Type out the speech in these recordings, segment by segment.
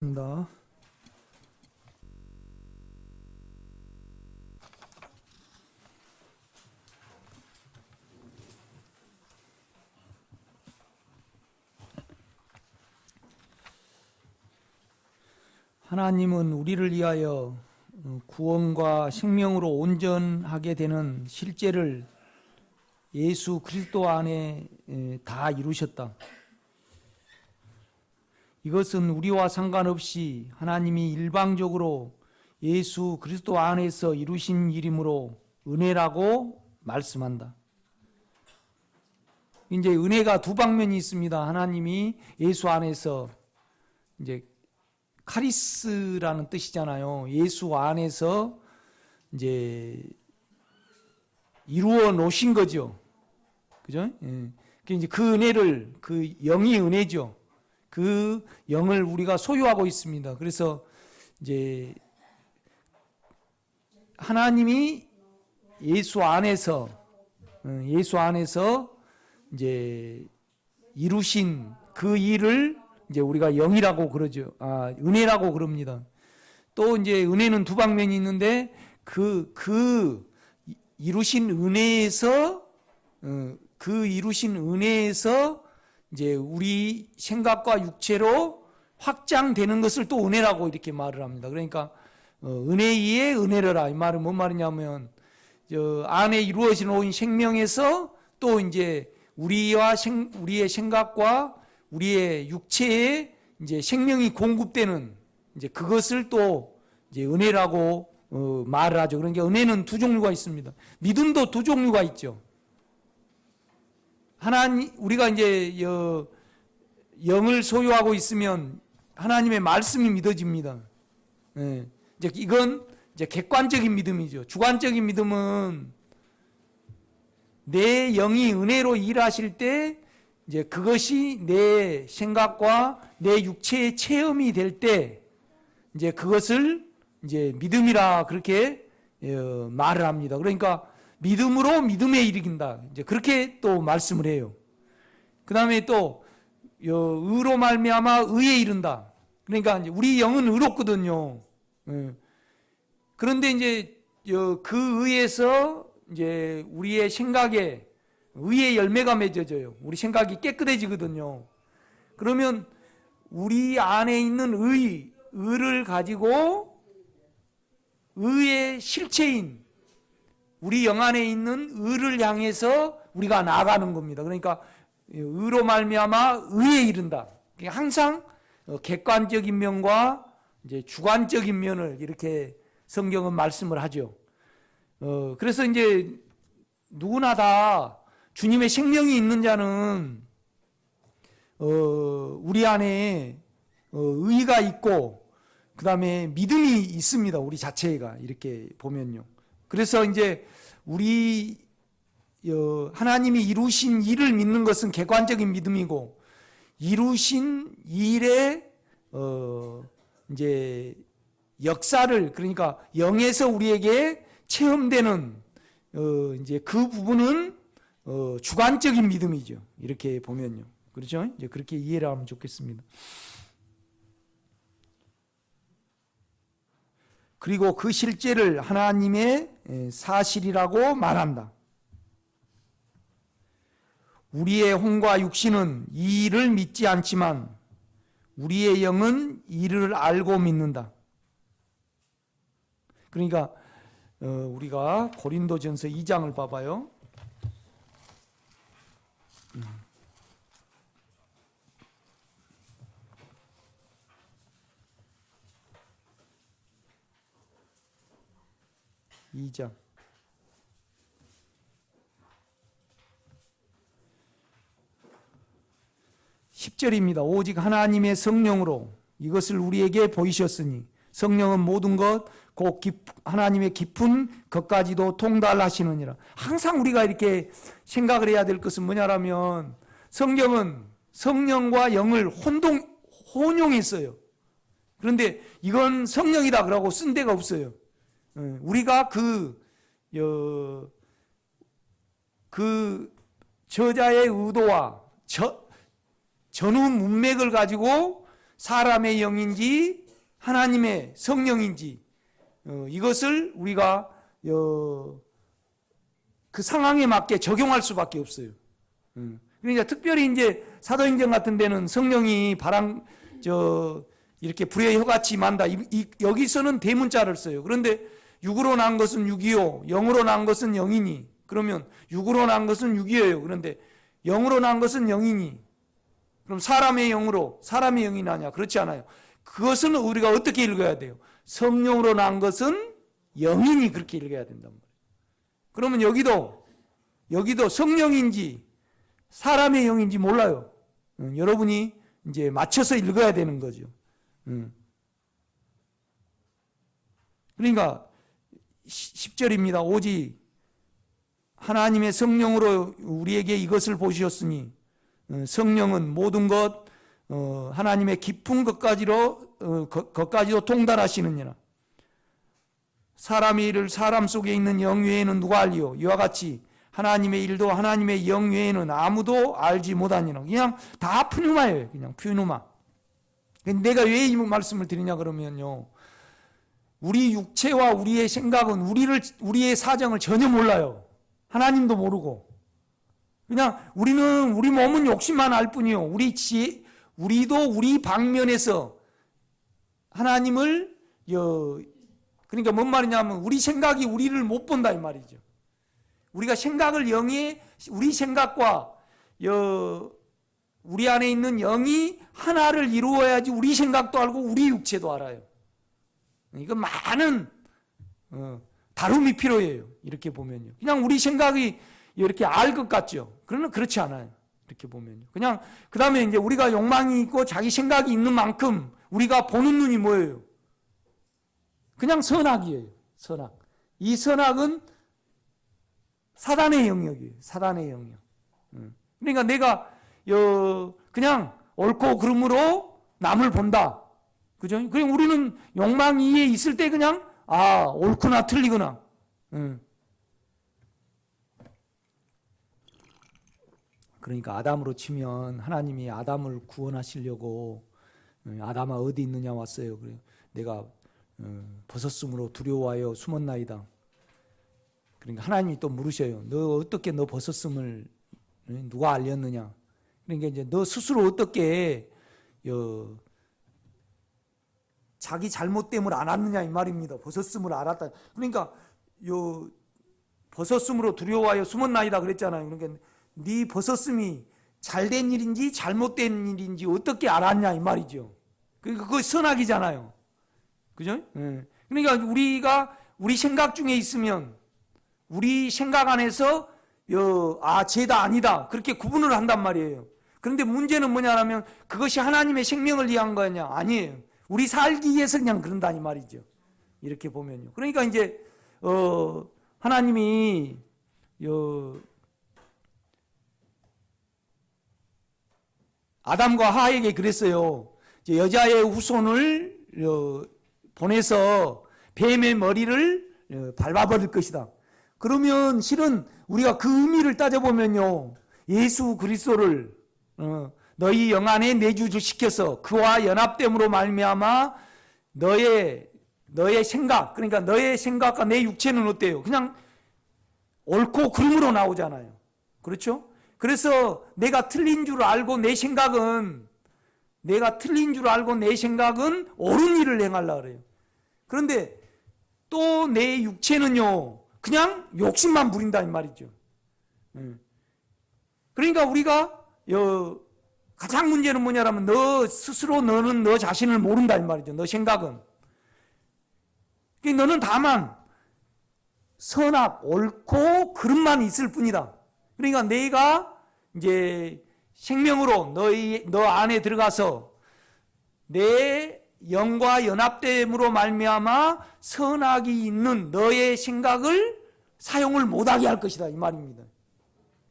입니다. 하나님은 우리를 위하여 구원과 생명으로 온전하게 되는 실제를 예수 그리스도 안에 다 이루셨다. 이것은 우리와 상관없이 하나님이 일방적으로 예수 그리스도 안에서 이루신 일이므로 은혜라고 말씀한다. 이제 은혜가 두 방면이 있습니다. 하나님이 예수 안에서 이제 카리스라는 뜻이잖아요. 예수 안에서 이제 이루어 놓으신 거죠. 그죠? 예. 이제 그 은혜를, 그 영이 은혜죠. 그 영을 우리가 소유하고 있습니다. 그래서 이제 하나님이 예수 안에서 이제 이루신 그 일을 이제 우리가 영이라고 그러죠. 은혜라고 그럽니다. 또 이제 은혜는 두 방면이 있는데 그 이루신 은혜에서 이제 우리 생각과 육체로 확장되는 것을 또 은혜라고 이렇게 말을 합니다. 그러니까 은혜 위에 은혜로라. 이 말은 뭔 말이냐면 저 안에 이루어져 놓은 생명에서 또 이제 우리의 생각과 우리의 육체에 이제 생명이 공급되는 이제 그것을 또 이제 은혜라고 말을 하죠. 그러니까 은혜는 두 종류가 있습니다. 믿음도 두 종류가 있죠. 우리가 이제 영을 소유하고 있으면 하나님의 말씀이 믿어집니다. 예. 이제 이건 이제 객관적인 믿음이죠. 주관적인 믿음은 내 영이 은혜로 일하실 때 이제 그것이 내 생각과 내 육체의 체험이 될 때 이제 그것을 이제 믿음이라 그렇게 말을 합니다. 그러니까 믿음으로 믿음에 이르긴다. 이제 그렇게 또 말씀을 해요. 그 다음에 또 의로 말미암아 의에 이른다. 그러니까 이제 우리 영은 의롭거든요. 그런데 이제 그 의에서 이제 우리의 생각에 의의 열매가 맺어져요. 우리 생각이 깨끗해지거든요. 그러면 우리 안에 있는 의를 가지고 의의 실체인 우리 영 안에 있는 의를 향해서 우리가 나아가는 겁니다. 그러니까 의로 말미암아 의에 이른다. 항상 객관적인 면과 이제 주관적인 면을 이렇게 성경은 말씀을 하죠. 그래서 이제 누구나 다 주님의 생명이 있는 자는 우리 안에 의가 있고 그 다음에 믿음이 있습니다. 우리 자체가 이렇게 보면요. 그래서 이제 우리 하나님이 이루신 일을 믿는 것은 객관적인 믿음이고 이루신 일의 이제 역사를 그러니까 영에서 우리에게 체험되는 이제 그 부분은 주관적인 믿음이죠. 이렇게 보면요. 그렇죠? 이제 그렇게 이해를 하면 좋겠습니다. 그리고 그 실제를 하나님의 사실이라고 말한다. 우리의 혼과 육신은 이 일을 믿지 않지만 우리의 영은 이를 알고 믿는다. 그러니까 우리가 고린도전서 2장을 봐봐요. 이 장 10절입니다. 오직 하나님의 성령으로 이것을 우리에게 보이셨으니 성령은 모든 것 곧 하나님의 깊은 것까지도 통달하시느니라. 항상 우리가 이렇게 생각을 해야 될 것은 뭐냐라면 성경은 성령과 영을 혼용했어요. 그런데 이건 성령이다 그러고 쓴 데가 없어요. 우리가 그 저자의 의도와 전후 문맥을 가지고 사람의 영인지 하나님의 성령인지 이것을 우리가 그 상황에 맞게 적용할 수밖에 없어요. 그러니까 특별히 이제 사도행전 같은 데는 성령이 이렇게 불의 혀같이 임한다. 여기서는 대문자를 써요. 그런데 육으로 난 것은 육이요, 영으로 난 것은 영이니. 그러면 육으로 난 것은 육이에요. 그런데 영으로 난 것은 영이니. 그럼 사람의 영으로 사람의 영이 나냐? 그렇지 않아요. 그것은 우리가 어떻게 읽어야 돼요? 성령으로 난 것은 영이니, 그렇게 읽어야 된단 말이에요. 그러면 여기도 성령인지 사람의 영인지 몰라요. 여러분이 이제 맞춰서 읽어야 되는 거죠. 그러니까 10절입니다. 오직 하나님의 성령으로 우리에게 이것을 보시었으니 성령은 모든 것 하나님의 깊은 것까지도 통달하시느니라. 사람의 일을 사람 속에 있는 영 외에는 누가 알리요? 이와 같이 하나님의 일도 하나님의 영 외에는 아무도 알지 못하니라. 그냥 다 푸뉴마예요. 그냥 푸뉴마. 내가 왜 이 말씀을 드리냐 그러면요, 우리 육체와 우리의 생각은 우리의 사정을 전혀 몰라요. 하나님도 모르고. 그냥 우리는 우리 몸은 욕심만 알 뿐이요. 우리도 우리 방면에서 하나님을 그러니까 뭔 말이냐면 우리 생각이 우리를 못 본다 이 말이죠. 우리가 생각을 우리 생각과 우리 안에 있는 영이 하나를 이루어야지 우리 생각도 알고 우리 육체도 알아요. 이거 많은 다룸이 필요해요. 이렇게 보면요. 그냥 우리 생각이 이렇게 알 것 같죠. 그러나 그렇지 않아요. 이렇게 보면요. 그냥 그 다음에 이제 우리가 욕망이 있고 자기 생각이 있는 만큼 우리가 보는 눈이 뭐예요? 그냥 선악이에요. 선악. 이 선악은 사단의 영역이에요. 사단의 영역. 그러니까 내가 그냥 옳고 그름으로 남을 본다. 그죠? 그냥 우리는 욕망 이에 있을 때 그냥 옳거나 틀리거나. 그러니까 아담으로 치면 하나님이 아담을 구원하시려고 아담아 어디 있느냐 왔어요. 그래 내가 벗었으므로 두려워하여 숨었나이다. 그러니까 하나님이 또 물으셔요. 너 어떻게 너 벗었음을 누가 알렸느냐? 그러니까 이제 너 스스로 어떻게 자기 잘못됨을 알았느냐 이 말입니다. 벗었음을 알았다. 그러니까 벗었음으로 두려워하여 숨었나이다 그랬잖아요. 그러니까 네 벗었음이 잘된 일인지 잘못된 일인지 어떻게 알았냐 이 말이죠. 그러니까 그거 선악이잖아요. 그죠? 그러니까 우리 생각 중에 있으면 우리 생각 안에서 죄다 아니다 그렇게 구분을 한단 말이에요. 그런데 문제는 뭐냐면 그것이 하나님의 생명을 위한 거냐? 아니에요. 우리 살기 위해서 그냥 그런다 이 말이죠. 이렇게 보면요. 그러니까 이제 하나님이 아담과 하와에게 그랬어요. 여자의 후손을 보내서 뱀의 머리를 밟아버릴 것이다. 그러면 실은 우리가 그 의미를 따져보면요, 예수 그리스도를 너희 영 안에 내주시켜서 그와 연합됨으로 말미암아 너의 생각, 그러니까 너의 생각과 내 육체는 어때요? 그냥 옳고 그름으로 나오잖아요. 그렇죠? 그래서 내가 틀린 줄 알고 내 생각은 옳은 일을 행하려고 그래요. 그런데 또 내 육체는요, 그냥 욕심만 부린다 이 말이죠. 그러니까 우리가 가장 문제는 뭐냐면 너는 너 자신을 모른다 이 말이죠. 너 생각은. 그러니까 너는 다만 선악, 옳고 그름만 있을 뿐이다. 그러니까 내가 이제 생명으로 너 안에 들어가서 내 영과 연합됨으로 말미암아 선악이 있는 너의 생각을 사용을 못하게 할 것이다 이 말입니다.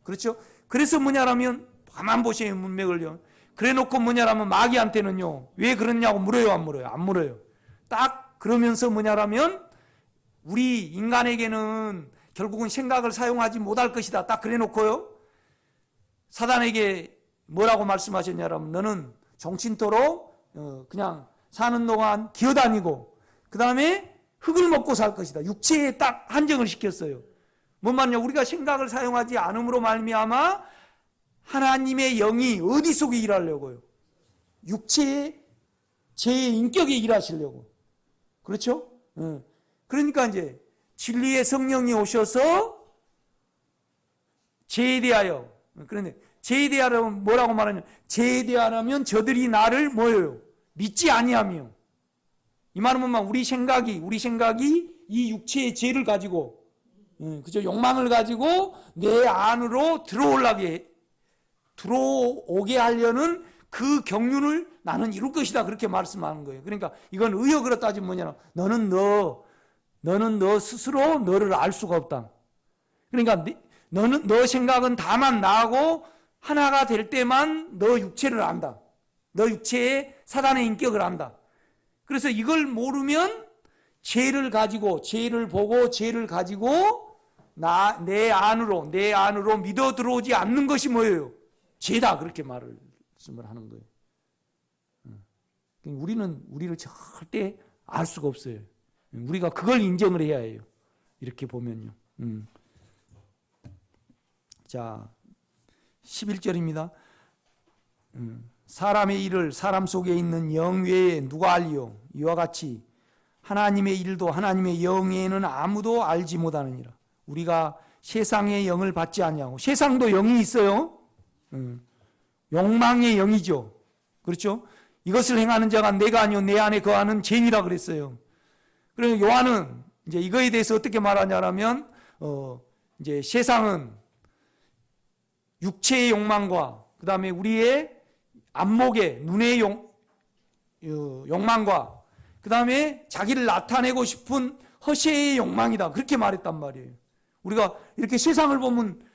그렇죠? 그래서 뭐냐라면 가만 보세요 문맥을요. 그래놓고 뭐냐라면 마귀한테는요 왜 그러냐고 물어요 안 물어요? 안 물어요. 딱 그러면서 뭐냐라면 우리 인간에게는 결국은 생각을 사용하지 못할 것이다. 딱 그래놓고요. 사단에게 뭐라고 말씀하셨냐면 너는 종친토록 그냥 사는 동안 기어다니고 그 다음에 흙을 먹고 살 것이다. 육체에 딱 한정을 시켰어요. 뭔 말이냐? 우리가 생각을 사용하지 않음으로 말미암아 하나님의 영이 어디 속에 일하려고요? 육체의 제 인격에 일하시려고. 그렇죠? 그러니까 이제 진리의 성령이 오셔서 제대하여, 그런데 제대하려면 뭐라고 말하냐? 제대하려면 저들이 나를 뭐예요? 믿지 아니하며. 이 말은 뭐냐? 우리 생각이 이 육체의 죄를 가지고, 그죠? 욕망을 가지고 내 안으로 들어오게 하려는 그 경륜을 나는 이룰 것이다. 그렇게 말씀하는 거예요. 그러니까 이건 의역으로 따지면 뭐냐? 너는 너 스스로 너를 알 수가 없다. 그러니까 너 생각은 다만 나하고 하나가 될 때만 너 육체를 안다. 너 육체의 사단의 인격을 안다. 그래서 이걸 모르면 죄를 보고 죄를 가지고 내 안으로 믿어 들어오지 않는 것이 뭐예요? 죄다. 그렇게 말씀을 하는 거예요. 우리는 우리를 절대 알 수가 없어요. 우리가 그걸 인정을 해야 해요. 이렇게 보면요. 자, 11절입니다. 사람의 일을 사람 속에 있는 영 외에 누가 알리요? 이와 같이 하나님의 일도 하나님의 영 외에는 아무도 알지 못하느니라. 우리가 세상의 영을 받지 아니하고, 세상도 영이 있어요. 욕망의 영이죠. 그렇죠? 이것을 행하는 자가 내가 아니요 내 안에 거하는 죄니라 그랬어요. 그래서 요한은 이제 이거에 대해서 어떻게 말하냐면, 이제 세상은 육체의 욕망과 그 다음에 우리의 안목의 눈의 욕망과 그 다음에 자기를 나타내고 싶은 허세의 욕망이다. 그렇게 말했단 말이에요. 우리가 이렇게 세상을 보면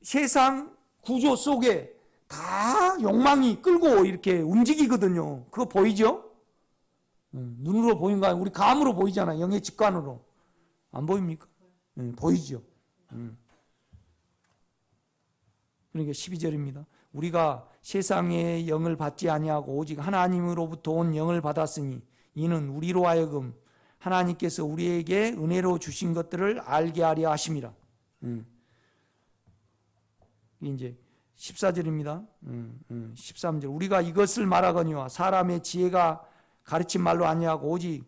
세상 구조 속에 다 욕망이 끌고 이렇게 움직이거든요. 그거 보이죠? 눈으로 보이는 거 아니고 우리 감으로 보이잖아요. 영의 직관으로. 안 보입니까? 보이죠? 그러니까 12절입니다. 우리가 세상의 영을 받지 아니하고 오직 하나님으로부터 온 영을 받았으니 이는 우리로 하여금 하나님께서 우리에게 은혜로 주신 것들을 알게 하려 하심이라. 이제 14절입니다. 13절. 우리가 이것을 말하거니와 사람의 지혜가 가르친 말로 아니하고 오직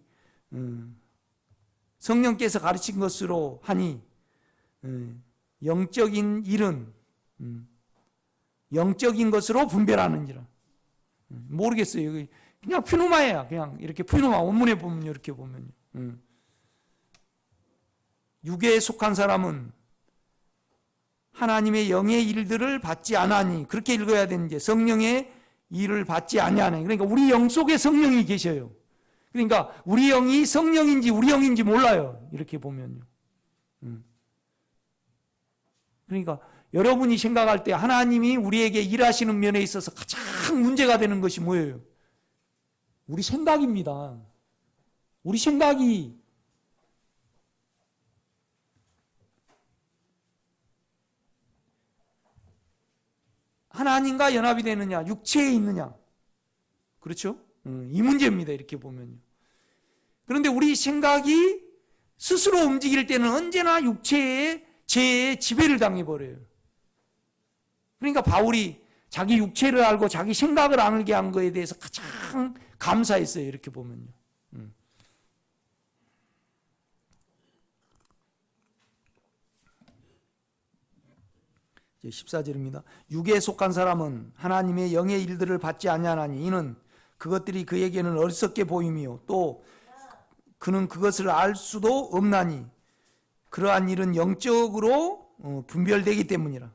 성령께서 가르친 것으로 하니 영적인 일은 영적인 것으로 분별하는지라. 모르겠어요. 그냥 푸누마예요. 그냥 이렇게 푸누마 원문에 보면 이렇게 보면 육에 속한 사람은 하나님의 영의 일들을 받지 않으니 그렇게 읽어야 되는데 성령의 일을 받지 아니하니. 그러니까 우리 영 속에 성령이 계셔요. 그러니까 우리 영이 성령인지 우리 영인지 몰라요. 이렇게 보면요. 그러니까 여러분이 생각할 때 하나님이 우리에게 일하시는 면에 있어서 가장 문제가 되는 것이 뭐예요? 우리 생각입니다. 우리 생각이 하나님과 연합이 되느냐, 육체에 있느냐. 그렇죠? 이 문제입니다. 이렇게 보면요. 그런데 우리 생각이 스스로 움직일 때는 언제나 육체의 죄의 지배를 당해버려요. 그러니까 바울이 자기 육체를 알고 자기 생각을 알게 한 거에 대해서 가장 감사했어요. 이렇게 보면요. 14절입니다. 육에 속한 사람은 하나님의 영의 일들을 받지 아니하나니 이는 그것들이 그에게는 어리석게 보임이요 또 그는 그것을 알 수도 없나니 그러한 일은 영적으로 분별되기 때문이라.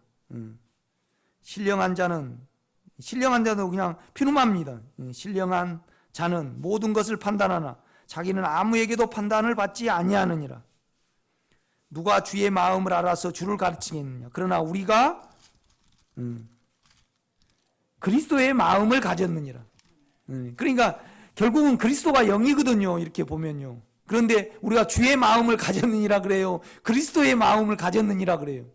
신령한 자도 그냥 피누마입니다. 신령한 자는 모든 것을 판단하나 자기는 아무에게도 판단을 받지 아니하느니라. 누가 주의 마음을 알아서 주를 가르치겠느냐. 그러나 우리가 그리스도의 마음을 가졌느니라. 그러니까 결국은 그리스도가 영이거든요. 이렇게 보면요. 그런데 우리가 주의 마음을 가졌느니라 그래요. 그리스도의 마음을 가졌느니라 그래요.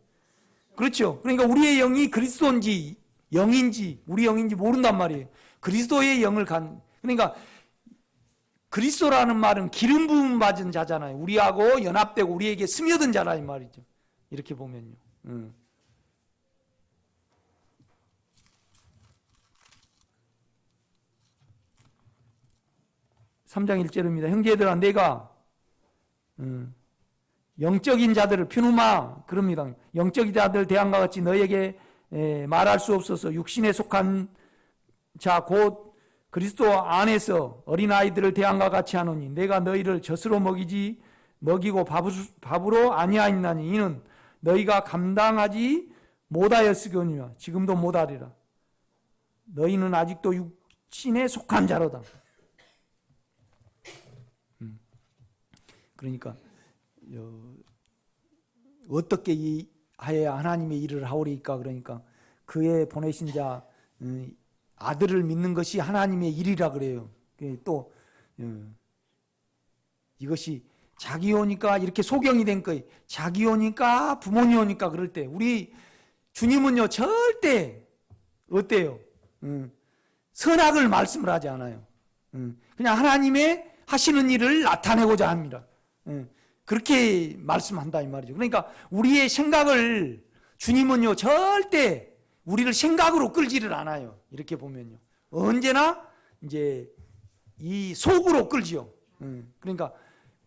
그렇죠. 그러니까 우리의 영이 그리스도인지 영인지 우리 영인지 모른단 말이에요. 그리스도의 영을 그러니까 그리스도라는 말은 기름 부음 받은 자잖아요. 우리하고 연합되고 우리에게 스며든 자라 이 말이죠. 이렇게 보면요. 3장 1절입니다. 형제들아 내가 영적인 자들을 퓨누마 그럽니다. 영적인 자들 대항과 같이 너에게 말할 수 없어서 육신에 속한 자 곧 그리스도 안에서 어린아이들을 대항과 같이 하노니 내가 너희를 젖으로 먹이고 밥으로 아니하였나니 이는 너희가 감당하지 못하였으거니와 지금도 못하리라. 너희는 아직도 육신에 속한 자로다. 그러니까 어떻게 하여야 하나님의 일을 하오리까? 그러니까 그의 보내신 자 아들을 믿는 것이 하나님의 일이라 그래요. 또 이것이 자기 오니까 이렇게 소경이 된 거예요. 자기 오니까 부모님 오니까 그럴 때 우리 주님은요 절대 어때요? 선악을 말씀을 하지 않아요. 그냥 하나님의 하시는 일을 나타내고자 합니다. 그렇게 말씀한다 이 말이죠. 그러니까 우리의 생각을 주님은요 절대 우리를 생각으로 끌지를 않아요. 이렇게 보면요 언제나 이제 이 속으로 끌지요. 그러니까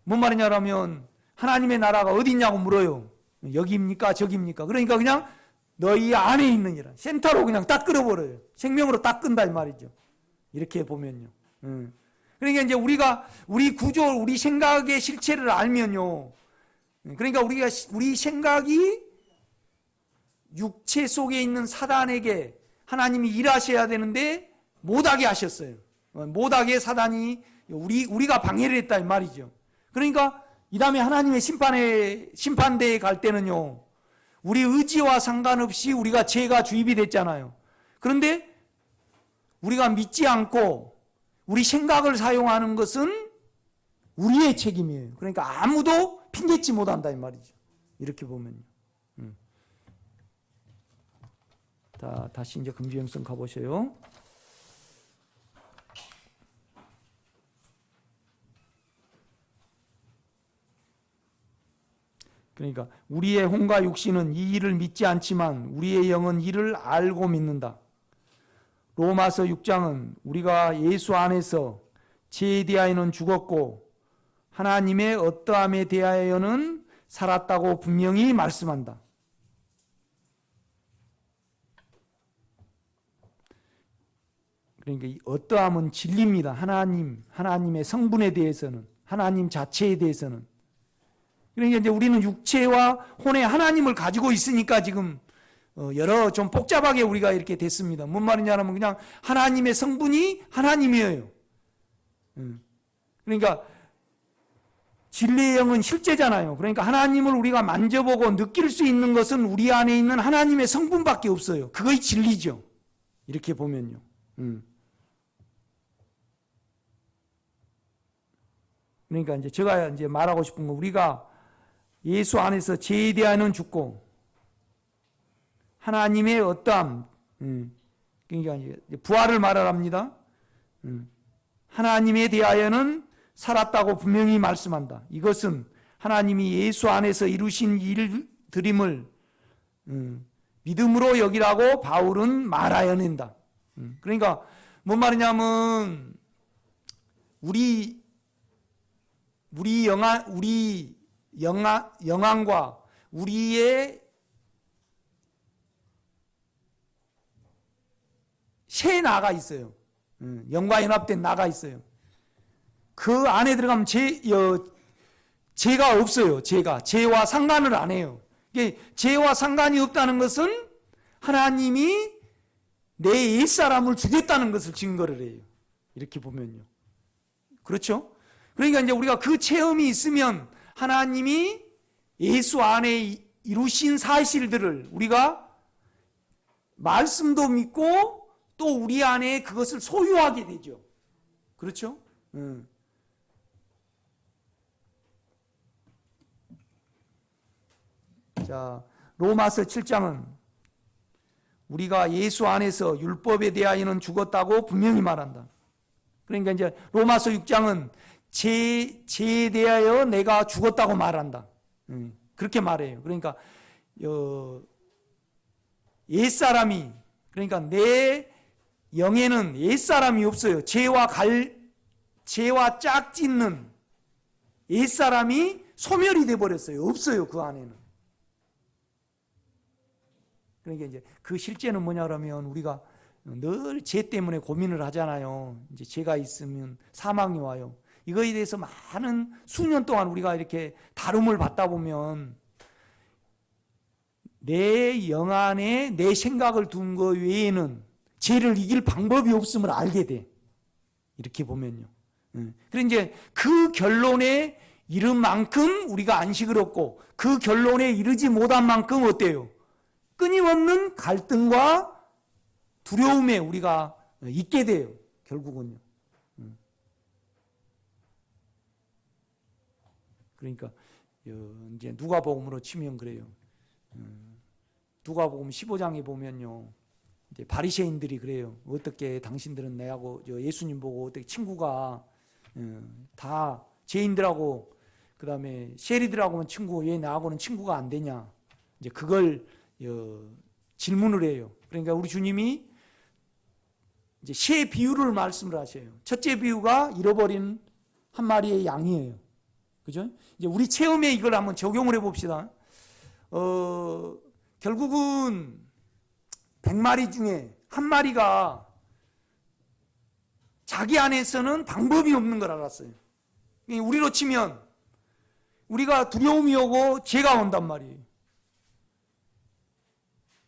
뭔 말이냐면 하나님의 나라가 어디 있냐고 물어요. 여기입니까 저기입니까? 그러니까 그냥 너희 안에 있느니라 센터로 그냥 딱 끌어버려요. 생명으로 딱 끈다 이 말이죠. 이렇게 보면요. 그러니까 이제 우리 구조, 우리 생각의 실체를 알면요. 그러니까 우리 생각이 육체 속에 있는 사단에게 하나님이 일하셔야 되는데 못하게 하셨어요. 못하게 사단이 우리가 방해를 했다 이 말이죠. 그러니까 이 다음에 하나님의 심판대에 갈 때는요. 우리 의지와 상관없이 우리가 죄가 주입이 됐잖아요. 그런데 우리가 믿지 않고 우리 생각을 사용하는 것은 우리의 책임이에요. 그러니까 아무도 핑계치 못한다 이 말이죠. 이렇게 보면요. 다시 이제 금주행성 가보세요. 그러니까 우리의 혼과 육신은 이 일을 믿지 않지만 우리의 영은 이를 알고 믿는다. 로마서 6장은 우리가 예수 안에서 죄에 대하여는 죽었고 하나님의 어떠함에 대하여는 살았다고 분명히 말씀한다. 그러니까 이 어떠함은 진리입니다. 하나님의 성분에 대해서는, 하나님 자체에 대해서는. 그러니까 이제 우리는 육체와 혼의 하나님을 가지고 있으니까 지금 여러 좀 복잡하게 우리가 이렇게 됐습니다. 뭔 말이냐면 그냥 하나님의 성분이 하나님이에요. 그러니까 진리의 영은 실제잖아요. 그러니까 하나님을 우리가 만져보고 느낄 수 있는 것은 우리 안에 있는 하나님의 성분밖에 없어요. 그것이 진리죠. 이렇게 보면요. 그러니까 이제 제가 이제 말하고 싶은 건 우리가 예수 안에서 죄에 대하여는 죽고 하나님의 어떠함, 그러니까 이제 부활을 말합니다. 하나님에 대하여는 살았다고 분명히 말씀한다. 이것은 하나님이 예수 안에서 이루신 일들임을 믿음으로 여기라고 바울은 말하여낸다. 그러니까 뭔 말이냐면 우리 영안과 우리의 새 나가 있어요. 영과 연합된 나가 있어요. 그 안에 들어가면 죄가 없어요. 죄와 상관을 안 해요. 죄와 상관이 없다는 것은 하나님이 내 옛사람을 죽였다는 것을 증거를 해요. 이렇게 보면요. 그렇죠? 그러니까 이제 우리가 그 체험이 있으면 하나님이 예수 안에 이루신 사실들을 우리가 말씀도 믿고 또 우리 안에 그것을 소유하게 되죠. 그렇죠? 자, 로마서 7장은 우리가 예수 안에서 율법에 대하여는 죽었다고 분명히 말한다. 그러니까 이제 로마서 6장은 죄에 대하여 내가 죽었다고 말한다. 그렇게 말해요. 그러니까 옛사람이, 그러니까 내 영에는 옛사람이 없어요. 죄와 짝짓는 옛사람이 소멸이 돼버렸어요. 없어요, 그 안에는. 그러니까 이제 그 실제는 뭐냐면 우리가 늘 죄 때문에 고민을 하잖아요. 이제 죄가 있으면 사망이 와요. 이거에 대해서 많은 수년 동안 우리가 이렇게 다rum을 받다 보면 내 영 안에 내 생각을 둔 거 외에는 죄를 이길 방법이 없음을 알게 돼. 이렇게 보면요. 그래서 이제 그 결론에 이른 만큼 우리가 안식을 얻고 그 결론에 이르지 못한 만큼 어때요? 끊임없는 갈등과 두려움에 우리가 있게 돼요. 결국은요. 그러니까 이제 누가복음으로 치면 그래요. 누가복음 15장에 보면요. 이제 바리새인들이 그래요. 어떻게 당신들은 내하고 예수님 보고 어떻게 친구가 다 죄인들하고 그다음에 세리들하고는 친구, 왜 나하고는 친구가 안 되냐? 이제 그걸 질문을 해요. 그러니까 우리 주님이 이제 세 비유를 말씀을 하셔요. 첫째 비유가 잃어버린 한 마리의 양이에요. 그죠? 이제 우리 체험에 이걸 한번 적용을 해 봅시다. 결국은 100마리 중에 한 마리가 자기 안에서는 방법이 없는 걸 알았어요. 우리로 치면 우리가 두려움이 오고 죄가 온단 말이에요.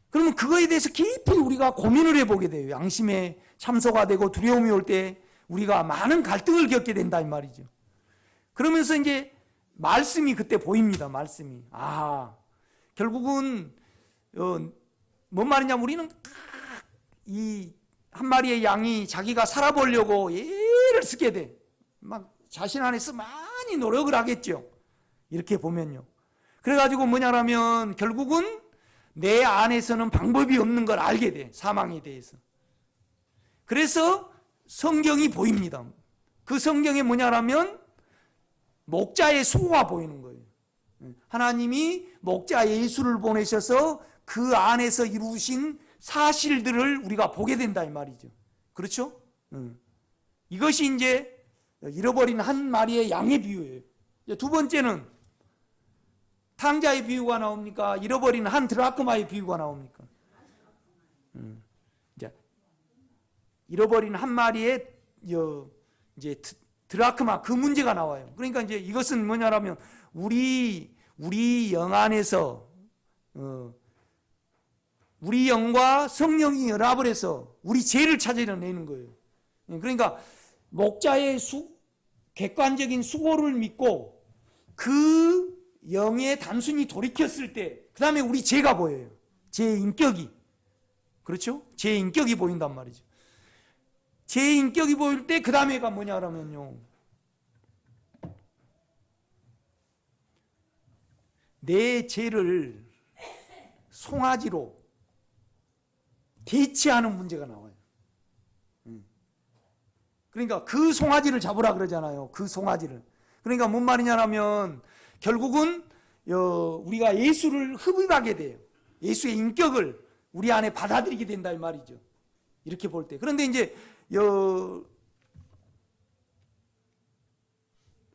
그러면 그거에 대해서 깊이 우리가 고민을 해보게 돼요. 양심에 참소가 되고 두려움이 올 때 우리가 많은 갈등을 겪게 된다 이 말이죠. 그러면서 이제 말씀이 그때 보입니다. 말씀이. 결국은 뭔 말이냐면 우리는 이 한 마리의 양이 자기가 살아보려고 애를 쓰게 돼. 막 자신 안에서 많이 노력을 하겠죠. 이렇게 보면요. 그래가지고 뭐냐면 결국은 내 안에서는 방법이 없는 걸 알게 돼. 사망에 대해서. 그래서 성경이 보입니다. 그 성경에 뭐냐면 목자의 수고가 보이는 거예요. 하나님이 목자 예수를 보내셔서 그 안에서 이루신 사실들을 우리가 보게 된다 이 말이죠. 그렇죠? 이것이 이제 잃어버린 한 마리의 양의 비유예요. 두 번째는 탕자의 비유가 나옵니까? 잃어버린 한 드라크마의 비유가 나옵니까? 이제 잃어버린 한 마리의 이제 드라크마 그 문제가 나와요. 그러니까 이제 이것은 뭐냐면 우리 영 안에서 우리 영과 성령이 연합을 해서 우리 죄를 찾아내는 거예요. 그러니까 목자의 객관적인 수고를 믿고 그 영에 단순히 돌이켰을 때 그 다음에 우리 죄가 보여요. 죄의 인격이. 그렇죠? 죄의 인격이 보인단 말이죠. 죄의 인격이 보일 때 그 다음에가 뭐냐 그러면요. 내 죄를 송아지로 대체하는 문제가 나와요. 그러니까 그 송아지를 잡으라 그러잖아요. 그 송아지를. 그러니까 뭔 말이냐면 결국은 우리가 예수를 흡입하게 돼요. 예수의 인격을 우리 안에 받아들이게 된다 이 말이죠. 이렇게 볼 때. 그런데 이제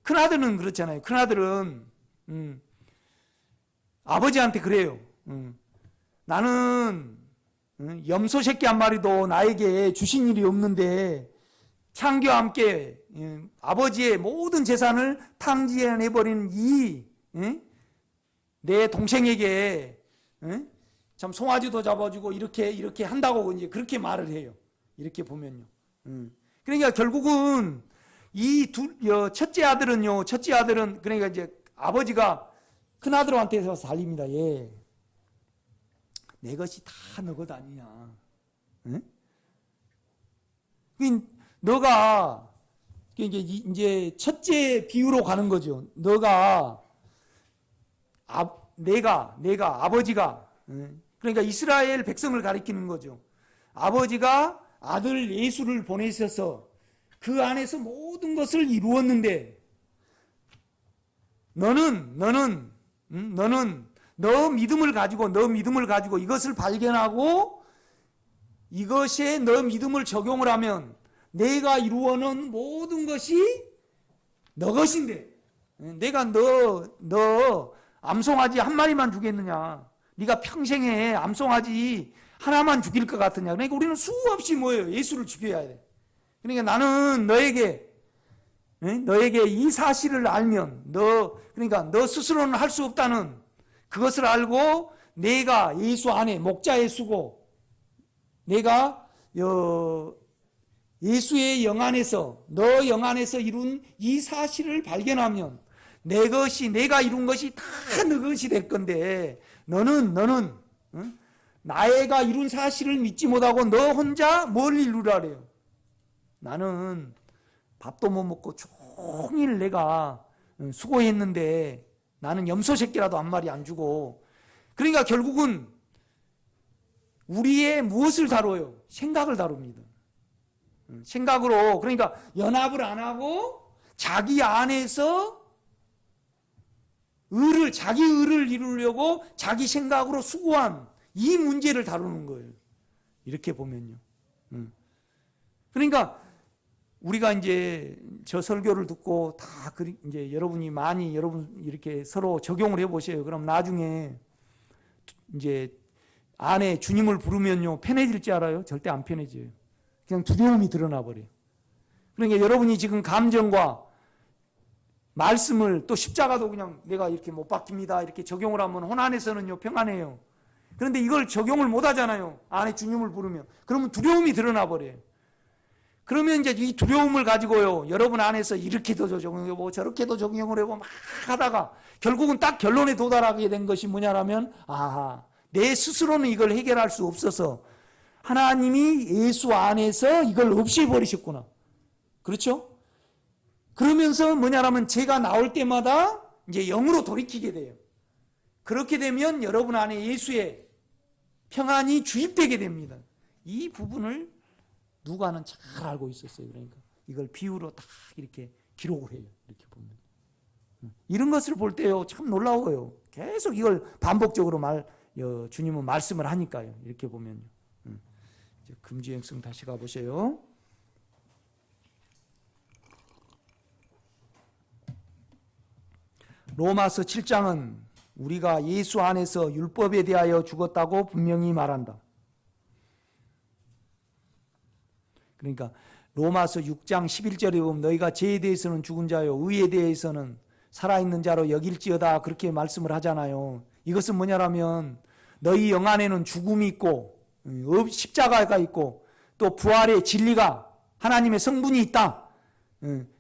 큰아들은 그렇잖아요. 큰아들은 아버지한테 그래요. 나는 염소 새끼 한 마리도 나에게 주신 일이 없는데 창기와 함께 아버지의 모든 재산을 탕진해버린 내 동생에게 참 송아지도 잡아주고 이렇게 한다고 이제 그렇게 말을 해요. 이렇게 보면요. 그러니까 결국은 첫째 아들은요. 그러니까 이제 아버지가 큰 아들한테서 살립니다. 예. 내 것이 다 너 것 아니냐. 응? 너가 이제 첫째 비유로 가는 거죠. 내가 아버지가 그러니까 이스라엘 백성을 가리키는 거죠. 아버지가 아들 예수를 보내셔서 그 안에서 모든 것을 이루었는데 너는 너 믿음을 가지고 이것을 발견하고 이것에 너 믿음을 적용을 하면 내가 이루어놓은 모든 것이 너 것인데 내가 너 암송아지 한 마리만 주겠느냐? 네가 평생에 암송아지 하나만 죽일 것 같으냐? 그러니까 우리는 수없이 뭐예요? 예수를 죽여야 돼. 그러니까 나는 너에게 이 사실을 알면 그러니까 너 스스로는 할 수 없다는 그것을 알고 내가 예수 안에 목자의 수고 내가 예수의 영 안에서 너 영 안에서 이룬 이 사실을 발견하면 내가 이룬 것이 다 너 것이 될 건데 너는 나애가 이룬 사실을 믿지 못하고 너 혼자 뭘 이루라 그래요. 나는 밥도 못 먹고 종일 내가 수고했는데 나는 염소 새끼라도 한 마리 안 주고 그러니까 결국은 우리의 무엇을 다뤄요? 생각을 다룹니다. 생각으로 그러니까 연합을 안 하고 자기 안에서 자기 의를 이루려고 자기 생각으로 수고한 이 문제를 다루는 거예요. 이렇게 보면요. 그러니까 우리가 이제 저 설교를 듣고 다 이제 여러분 이렇게 서로 적용을 해보세요. 그럼 나중에 이제 안에 주님을 부르면요 편해질지 알아요? 절대 안 편해져요. 그냥 두려움이 드러나 버려요. 그러니까 여러분이 지금 감정과 말씀을 또 십자가도 그냥 내가 이렇게 못 바뀝니다 이렇게 적용을 하면 혼 안에서는요 평안해요. 그런데 이걸 적용을 못 하잖아요. 안에 주님을 부르면. 그러면 두려움이 드러나 버려요. 그러면 이제 이 두려움을 가지고요 여러분 안에서 이렇게도 적용해보고 저렇게도 적용을 해보고 막 하다가 결국은 딱 결론에 도달하게 된 것이 뭐냐라면 내 스스로는 이걸 해결할 수 없어서 하나님이 예수 안에서 이걸 없애버리셨구나. 그렇죠? 그러면서 뭐냐라면 제가 나올 때마다 이제 영으로 돌이키게 돼요. 그렇게 되면 여러분 안에 예수의 평안이 주입되게 됩니다. 이 부분을 누가는 잘 알고 있었어요. 그러니까 이걸 비유로 딱 이렇게 기록을 해요. 이렇게 보면 이런 것을 볼 때요 참 놀라워요. 계속 이걸 반복적으로 주님은 말씀을 하니까요. 이렇게 보면요. 이제 금지행성 다시 가보세요. 로마서 7장은 우리가 예수 안에서 율법에 대하여 죽었다고 분명히 말한다. 그러니까 로마서 6장 11절에 보면 너희가 죄에 대해서는 죽은 자요 의에 대해서는 살아있는 자로 여길지어다 그렇게 말씀을 하잖아요. 이것은 뭐냐라면 너희 영 안에는 죽음이 있고 십자가가 있고 또 부활의 진리가 하나님의 성분이 있다.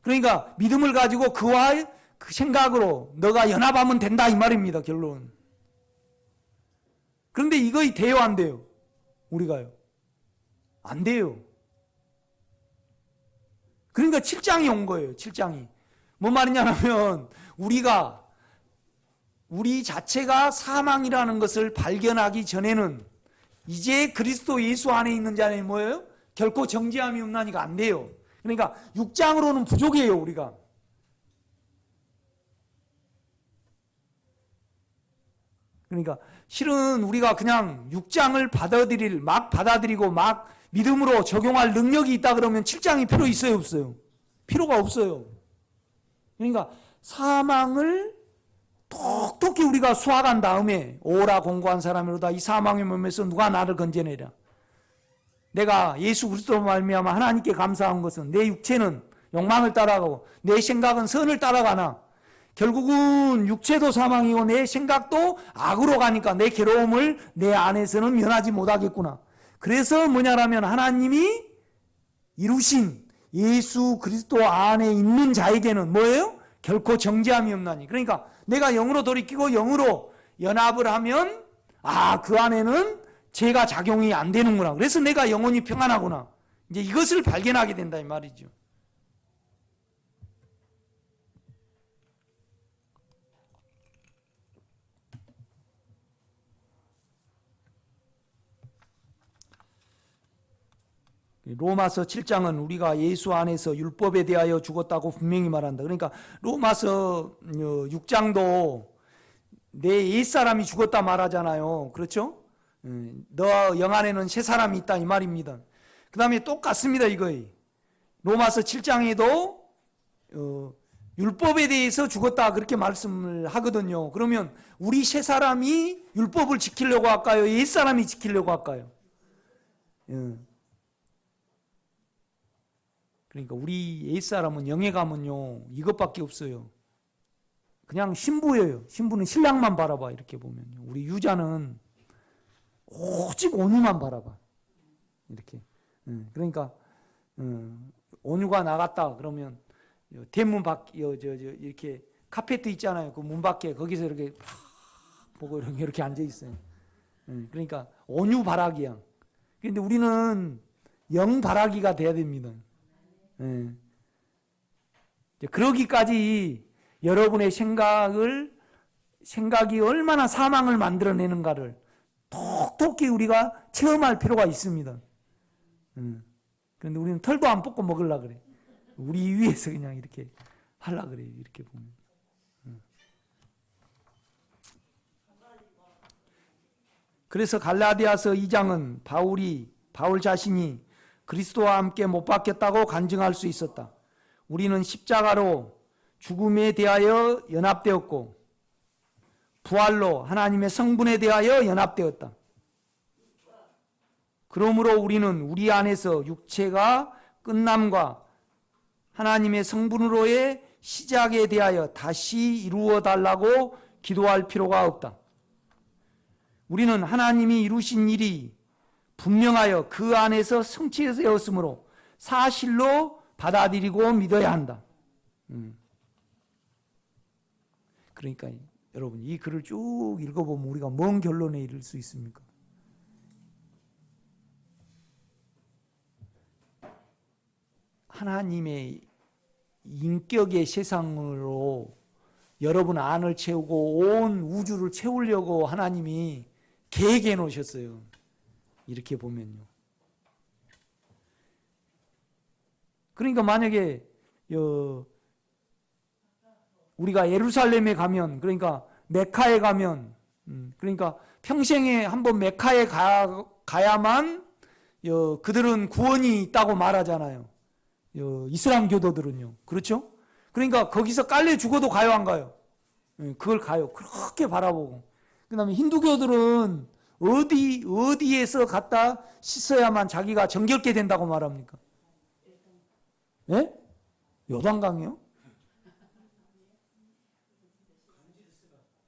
그러니까 믿음을 가지고 그와 그 생각으로 너가 연합하면 된다 이 말입니다. 결론. 그런데 이거 돼요 안 돼요? 우리가요. 안 돼요. 그러니까 7장이 온 거예요. 7장이. 뭔 말이냐면 우리 자체가 사망이라는 것을 발견하기 전에는 이제 그리스도 예수 안에 있는 자는 뭐예요? 결코 정죄함이 없나니가 안 돼요. 그러니까 6장으로는 부족해요. 우리가. 그러니까 실은 우리가 그냥 6장을 막 받아들이고 막 믿음으로 적용할 능력이 있다 그러면 7장이 필요 있어요 없어요? 필요가 없어요. 그러니까 사망을 똑똑히 우리가 수학한 다음에 오라 공고한 사람이로다 이 사망의 몸에서 누가 나를 건져내랴. 내가 예수 그리스도로 말미암아 하나님께 감사한 것은 내 육체는 욕망을 따라가고 내 생각은 선을 따라가나 결국은 육체도 사망이고 내 생각도 악으로 가니까 내 괴로움을 내 안에서는 면하지 못하겠구나. 그래서 뭐냐라면 하나님이 이루신 예수 그리스도 안에 있는 자에게는 뭐예요? 결코 정죄함이 없나니. 그러니까 내가 영으로 돌이키고 영으로 연합을 하면 그 안에는 죄가 작용이 안 되는구나. 그래서 내가 영혼이 평안하구나. 이제 이것을 발견하게 된다 이 말이죠. 로마서 7장은 우리가 예수 안에서 율법에 대하여 죽었다고 분명히 말한다. 그러니까 로마서 6장도 내 옛사람이 죽었다 말하잖아요. 그렇죠? 너 영 안에는 새 사람이 있다 이 말입니다. 그 다음에 똑같습니다. 이거예요. 로마서 7장에도 율법에 대해서 죽었다 그렇게 말씀을 하거든요. 그러면 우리 새 사람이 율법을 지키려고 할까요? 옛 사람이 지키려고 할까요? 그러니까 우리 옛 사람은 영에 가면요 이것밖에 없어요. 그냥 신부예요. 신부는 신랑만 바라봐. 이렇게 보면요. 우리 유자는 오직 온유만 바라봐. 이렇게. 그러니까 온유가 나갔다 그러면 대문 밖 이렇게 카페트 있잖아요. 그 문 밖에 거기서 이렇게 보고 이렇게 앉아 있어요. 그러니까 온유 바라기야. 그런데 우리는 영 바라기가 돼야 됩니다. 그러기까지 여러분의 생각이 얼마나 사망을 만들어내는가를 톡톡히 우리가 체험할 필요가 있습니다. 그런데 우리는 털도 안 뽑고 먹으려고 그래. 우리 위에서 그냥 이렇게 하려고 그래요. 이렇게 보면. 그래서 갈라디아서 2장은 바울 자신이 그리스도와 함께 못 박혔다고 간증할 수 있었다. 우리는 십자가로 죽음에 대하여 연합되었고 부활로 하나님의 성분에 대하여 연합되었다. 그러므로 우리는 우리 안에서 육체가 끝남과 하나님의 성분으로의 시작에 대하여 다시 이루어 달라고 기도할 필요가 없다. 우리는 하나님이 이루신 일이 분명하여 그 안에서 성취되었으므로 사실로 받아들이고 믿어야 한다. 그러니까 여러분 이 글을 쭉 읽어보면 우리가 뭔 결론에 이를 수 있습니까? 하나님의 인격의 세상으로 여러분 안을 채우고 온 우주를 채우려고 하나님이 계획해 놓으셨어요. 이렇게 보면요. 그러니까 만약에 우리가 예루살렘에 가면, 그러니까 메카에 가면, 그러니까 평생에 한번 메카에 가야만 그들은 구원이 있다고 말하잖아요. 이슬람 교도들은요. 그렇죠? 그러니까 거기서 깔려 죽어도 가요, 안 가요? 그걸 가요. 그렇게 바라보고. 그 다음에 힌두교들은 어디에서 갖다 씻어야만 자기가 정결케 된다고 말합니까? 예? 요단강이요?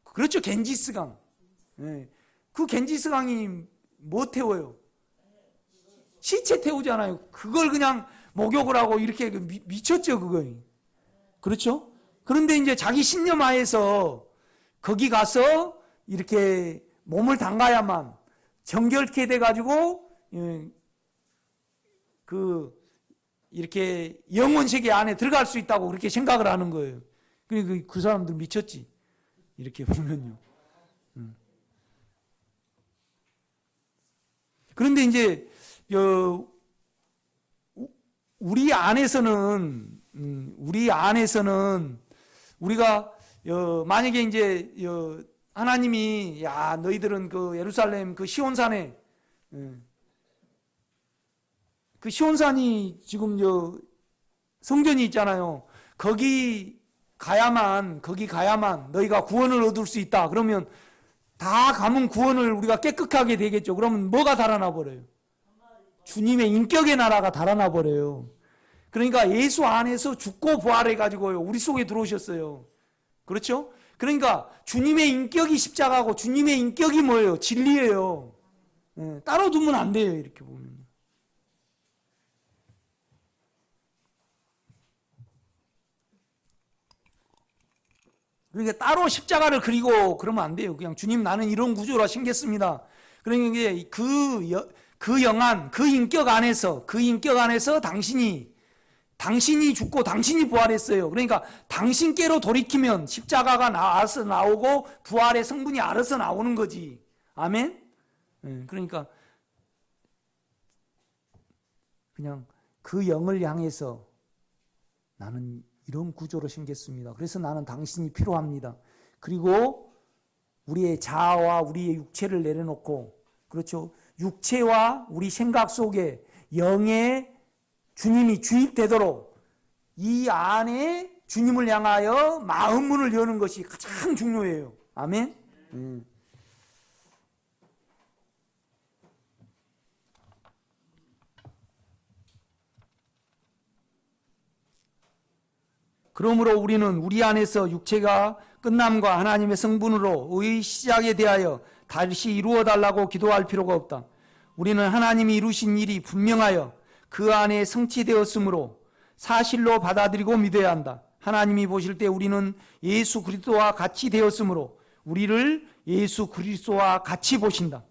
그렇죠. 겐지스강. 예. 그 겐지스강이 뭐 태워요? 시체 태우잖아요. 그걸 그냥 목욕을 하고 이렇게 미쳤죠, 그거. 그렇죠? 그런데 이제 자기 신념하에서 거기 가서 이렇게 몸을 담가야만 정결케 돼가지고 이렇게 영혼 세계 안에 들어갈 수 있다고 그렇게 생각을 하는 거예요. 그러니까 그 사람들 미쳤지. 이렇게 보면요. 그런데 이제 우리 안에서는 우리가 만약에 이제 하나님이 야 너희들은 그 예루살렘 그 시온산에 그 시온산이 지금 성전이 있잖아요. 거기 가야만 너희가 구원을 얻을 수 있다. 그러면 다 가면 구원을 우리가 깨끗하게 되겠죠. 그러면 뭐가 달아나 버려요? 주님의 인격의 나라가 달아나 버려요. 그러니까 예수 안에서 죽고 부활해 가지고요. 우리 속에 들어오셨어요. 그렇죠? 그러니까 주님의 인격이 십자가고 주님의 인격이 뭐예요? 진리예요. 따로 두면 안 돼요. 이렇게 보면. 그러니까 따로 십자가를 그리고 그러면 안 돼요. 그냥 주님 나는 이런 구조라 생겼습니다. 그러니까 그 영안, 그 인격 안에서 당신이 죽고 당신이 부활했어요. 그러니까 당신께로 돌이키면 십자가가 알아서 나오고 부활의 성분이 알아서 나오는 거지. 아멘? 그러니까 그냥 그 영을 향해서 나는 이런 구조로 생겼습니다. 그래서 나는 당신이 필요합니다. 그리고 우리의 자아와 우리의 육체를 내려놓고, 그렇죠? 육체와 우리 생각 속에 영의 주님이 주입되도록 이 안에 주님을 향하여 마음 문을 여는 것이 가장 중요해요. 아멘? 그러므로 우리는 우리 안에서 육체가 끝남과 하나님의 성분으로의 시작에 대하여 다시 이루어 달라고 기도할 필요가 없다. 우리는 하나님이 이루신 일이 분명하여 그 안에 성취되었으므로 사실로 받아들이고 믿어야 한다. 하나님이 보실 때 우리는 예수 그리스도와 같이 되었으므로 우리를 예수 그리스도와 같이 보신다.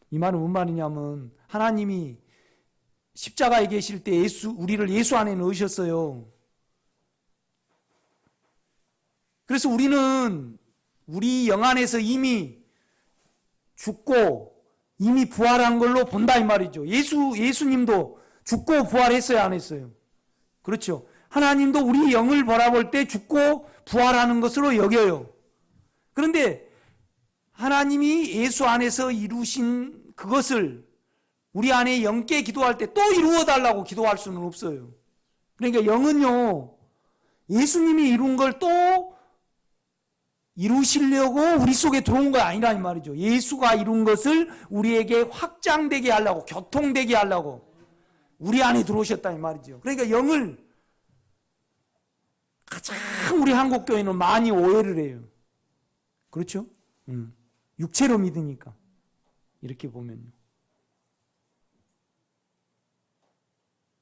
이 말은 뭔 말이냐면 하나님이 십자가에 계실 때 우리를 예수 안에 넣으셨어요. 그래서 우리는 우리 영 안에서 이미 죽고 이미 부활한 걸로 본다 이 말이죠. 예수님도 죽고 부활했어요, 안 했어요? 그렇죠. 하나님도 우리 영을 바라볼 때 죽고 부활하는 것으로 여겨요. 그런데 하나님이 예수 안에서 이루신 그것을 우리 안에 영께 기도할 때 또 이루어 달라고 기도할 수는 없어요. 그러니까 영은요, 예수님이 이룬 걸 또 이루시려고 우리 속에 들어온 거 아니라 이 말이죠. 예수가 이룬 것을 우리에게 확장되게 하려고, 교통되게 하려고 우리 안에 들어오셨다 이 말이죠. 그러니까 영을 가장 우리 한국교회는 많이 오해를 해요. 그렇죠? 육체로 믿으니까. 이렇게 보면요.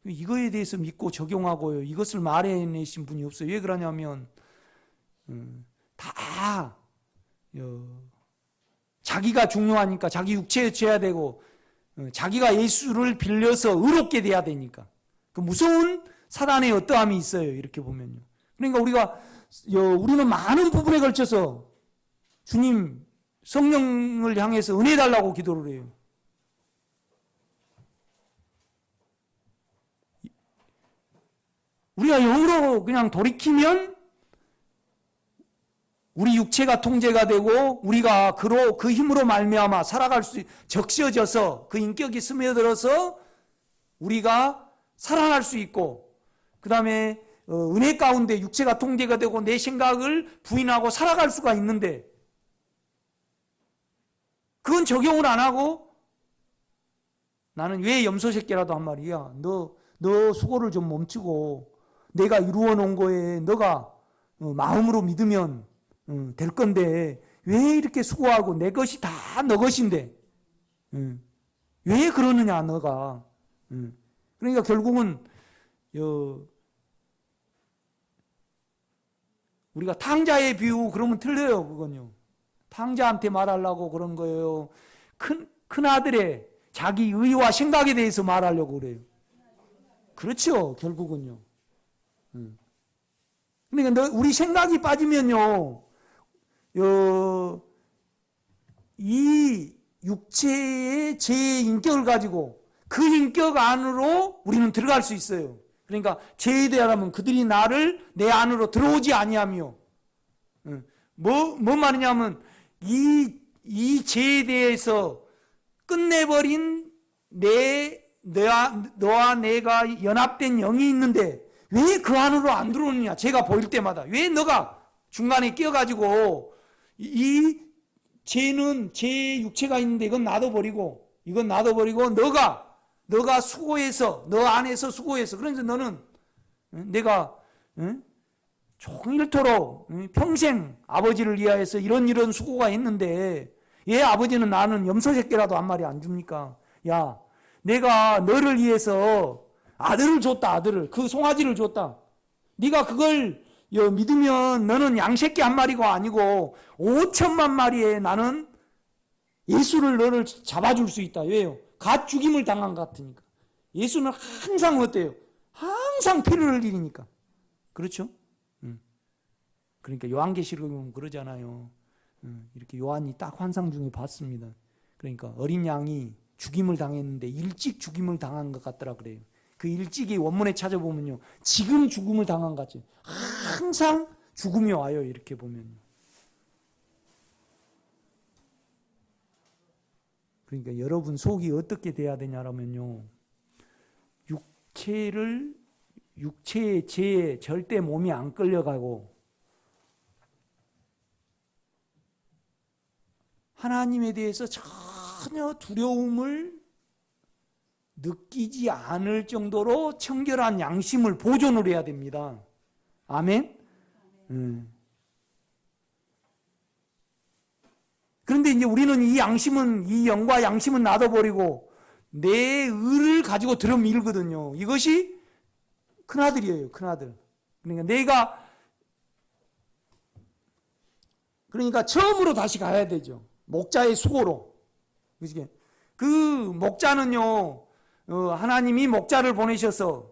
이거에 대해서 믿고 적용하고요. 이것을 말해내신 분이 없어요. 왜 그러냐면 다 자기가 중요하니까 자기 육체에 죄야 되고 자기가 예수를 빌려서 의롭게 돼야 되니까 그 무서운 사단의 어떠함이 있어요. 이렇게 보면요. 그러니까 우리는 많은 부분에 걸쳐서 주님 성령을 향해서 은혜 달라고 기도를 해요. 우리가 영으로 그냥 돌이키면 우리 육체가 통제가 되고 우리가 그 힘으로 말미암아 살아갈 수 적셔져서 그 인격이 스며들어서 우리가 살아날 수 있고 그 다음에 은혜 가운데 육체가 통제가 되고 내 생각을 부인하고 살아갈 수가 있는데 그건 적용을 안 하고 나는 왜 염소 새끼라도 한 말이야. 너 수고를 좀 멈추고 내가 이루어 놓은 거에 너가 마음으로 믿으면 될 건데 왜 이렇게 수고하고 내 것이 다 너 것인데 왜 그러느냐 너가. 그러니까 결국은 우리가 탕자의 비유 그러면 틀려요. 그건요. 탕자한테 말하려고 그런 거예요. 큰 아들의 자기 의와 생각에 대해서 말하려고 그래요. 그렇죠. 결국은요. 그러니까 우리 생각이 빠지면요, 이 육체의 제 인격을 가지고 그 인격 안으로 우리는 들어갈 수 있어요. 그러니까 죄에 대하면 그들이 나를 내 안으로 들어오지 아니하며, 뭔 말이냐면 이 죄에 대해서 끝내버린 너와 내가 연합된 영이 있는데 왜 그 안으로 안 들어오느냐? 제가 보일 때마다 왜 너가 중간에 끼어가지고 이 죄는 제 육체가 있는데 이건 놔둬버리고 너가 수고해서 너 안에서 수고해서 그래서 너는 내가 종일토록 평생 아버지를 위하여서 이런 수고가 있는데 왜 아버지는 나는 염소 새끼라도 한 마리 안 줍니까? 야, 내가 너를 위해서 아들을 줬다. 아들을. 그 송아지를 줬다. 네가 그걸 믿으면 너는 양새끼 한 마리가 아니고 5천만 마리에 나는 예수를 너를 잡아줄 수 있다. 왜요? 갓 죽임을 당한 것 같으니까. 예수는 항상 어때요? 항상 피를 흘리니까. 그렇죠? 그러니까 요한계시록에 보면 그러잖아요. 이렇게 요한이 딱 환상 중에 봤습니다. 그러니까 어린 양이 죽임을 당했는데 일찍 죽임을 당한 것 같더라 그래요. 그 일찍이 원문에 찾아보면요, 지금 죽음을 당한 것 같죠. 항상 죽음이 와요, 이렇게 보면. 그러니까 여러분 속이 어떻게 돼야 되냐면요, 육체의 죄에 절대 몸이 안 끌려가고 하나님에 대해서 전혀 두려움을 느끼지 않을 정도로 청결한 양심을 보존을 해야 됩니다. 아멘? 그런데 이제 우리는 이 양심은, 이 영과 양심은 놔둬버리고 내 의를 가지고 들어밀거든요. 이것이 큰아들이에요, 큰아들. 그러니까 처음으로 다시 가야 되죠. 목자의 수고로. 그 목자는요, 하나님이 목자를 보내셔서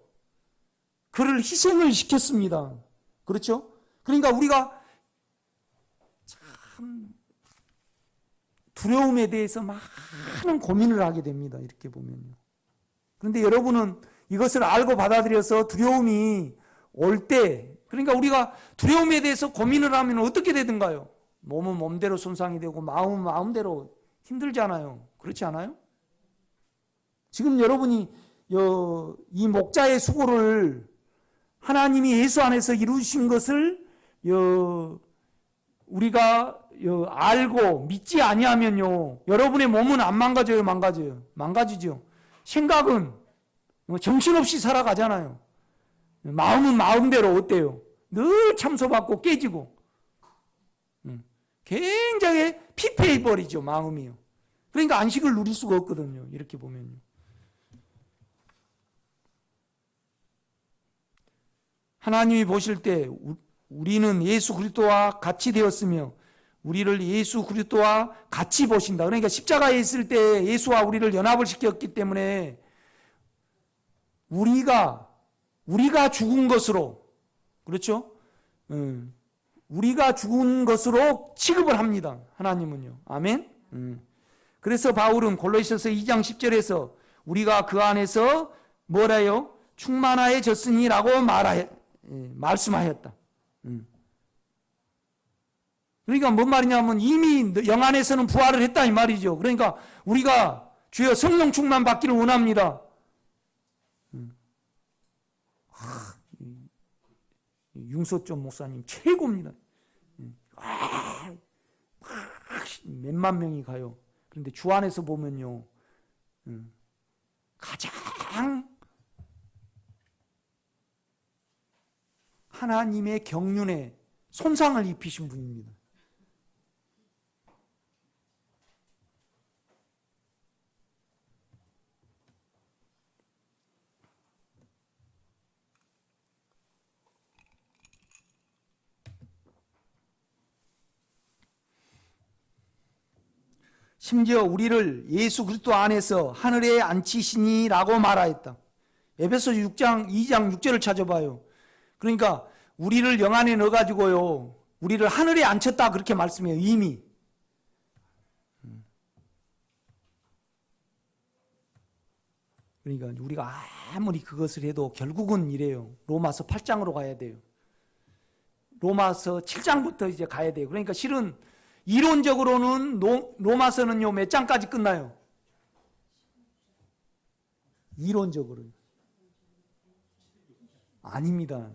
그를 희생을 시켰습니다. 그렇죠? 그러니까 우리가 참 두려움에 대해서 많은 고민을 하게 됩니다. 이렇게 보면요. 그런데 여러분은 이것을 알고 받아들여서 두려움이 올 때, 그러니까 우리가 두려움에 대해서 고민을 하면 어떻게 되든가요? 몸은 몸대로 손상이 되고 마음은 마음대로 힘들잖아요. 그렇지 않아요? 지금 여러분이 이 목자의 수고를 하나님이 예수 안에서 이루신 것을 우리가 알고 믿지 아니하면요, 여러분의 몸은 안 망가져요, 망가지죠. 생각은 정신없이 살아가잖아요. 마음은 마음대로 어때요? 늘 참소받고 깨지고 굉장히 피폐해버리죠, 마음이요. 그러니까 안식을 누릴 수가 없거든요, 이렇게 보면요. 하나님이 보실 때 우리는 예수 그리스도와 같이 되었으며 우리를 예수 그리스도와 같이 보신다. 그러니까 십자가에 있을 때 예수와 우리를 연합을 시켰기 때문에 우리가 죽은 것으로, 그렇죠? 우리가 죽은 것으로 취급을 합니다, 하나님은요. 아멘? 그래서 바울은 골로새서 2장 10절에서 우리가 그 안에서 뭐라요? 충만하여졌으니라고 말씀하였다. 그러니까 뭔 말이냐면 이미 영 안에서는 부활을 했다 이 말이죠. 그러니까 우리가 주여 성령 충만 받기를 원합니다. 융소점 목사님 최고입니다. 몇만 명이 가요. 그런데 주 안에서 보면요, 가장 하나님의 경륜에 손상을 입히신 분입니다. 심지어 우리를 예수 그리스도 안에서 하늘에 앉히시니라고 말하였다. 에베소 6장 2장 6절을 찾아봐요. 그러니까 우리를 영 안에 넣어가지고요, 우리를 하늘에 앉혔다 그렇게 말씀해요, 이미. 그러니까 우리가 아무리 그것을 해도 결국은 이래요. 로마서 8장으로 가야 돼요. 로마서 7장부터 이제 가야 돼요. 그러니까 실은 이론적으로는 로마서는요, 몇 장까지 끝나요? 이론적으로. 아닙니다.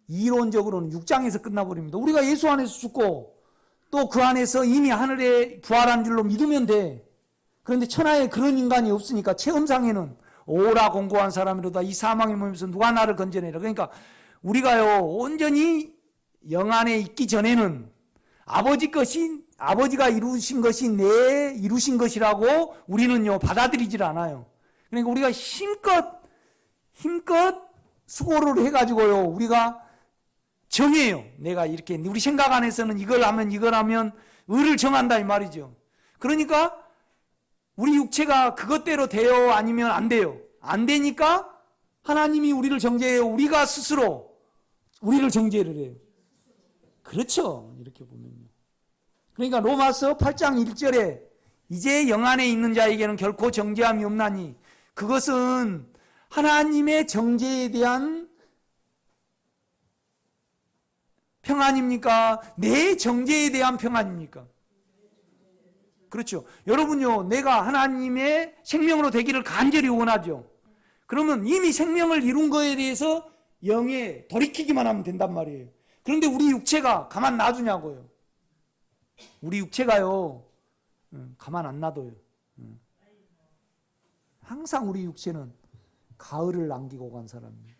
이론적으로는 6장에서 끝나버립니다. 우리가 예수 안에서 죽고 또 그 안에서 이미 하늘에 부활한 줄로 믿으면 돼. 그런데 천하에 그런 인간이 없으니까 체험상에는 오라 공고한 사람이로다 이 사망의 몸에서 누가 나를 건져내라. 그러니까 우리가요, 온전히 영 안에 있기 전에는 아버지가 이루신 것이 이루신 것이라고 우리는요 받아들이질 않아요. 그러니까 우리가 힘껏 수고를 해가지고요, 우리가 정해요. 내가 이렇게 우리 생각 안에서는 이걸 하면 의를 정한다 이 말이죠. 그러니까 우리 육체가 그것대로 돼요, 아니면 안 돼요? 안 되니까 하나님이 우리를 정죄해요. 우리가 스스로 우리를 정죄를 해요. 그렇죠. 이렇게 보면요. 그러니까 로마서 8장 1절에 이제 영 안에 있는 자에게는 결코 정죄함이 없나니, 그것은 하나님의 정죄에 대한 평안입니까? 내 정죄에 대한 평안입니까? 그렇죠. 여러분요, 내가 하나님의 생명으로 되기를 간절히 원하죠. 그러면 이미 생명을 이룬 거에 대해서 영에 돌이키기만 하면 된단 말이에요. 그런데 우리 육체가 가만 놔두냐고요. 우리 육체가요, 가만 안 놔둬요. 항상 우리 육체는 가을을 남기고 간 사람이에요.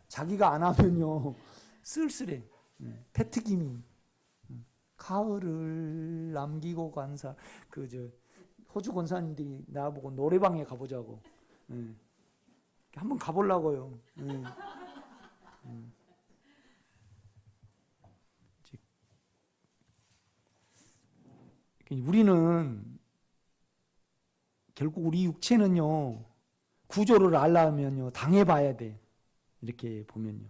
자기가 안 하면요, 쓸쓸해. 패트김이. 가을을 남기고 간 사람. 호주 권사님들이 나보고 노래방에 가보자고. 한번 가보려고요. 우리는 결국 우리 육체는요, 구조를 알려면요, 당해봐야 돼. 이렇게 보면요.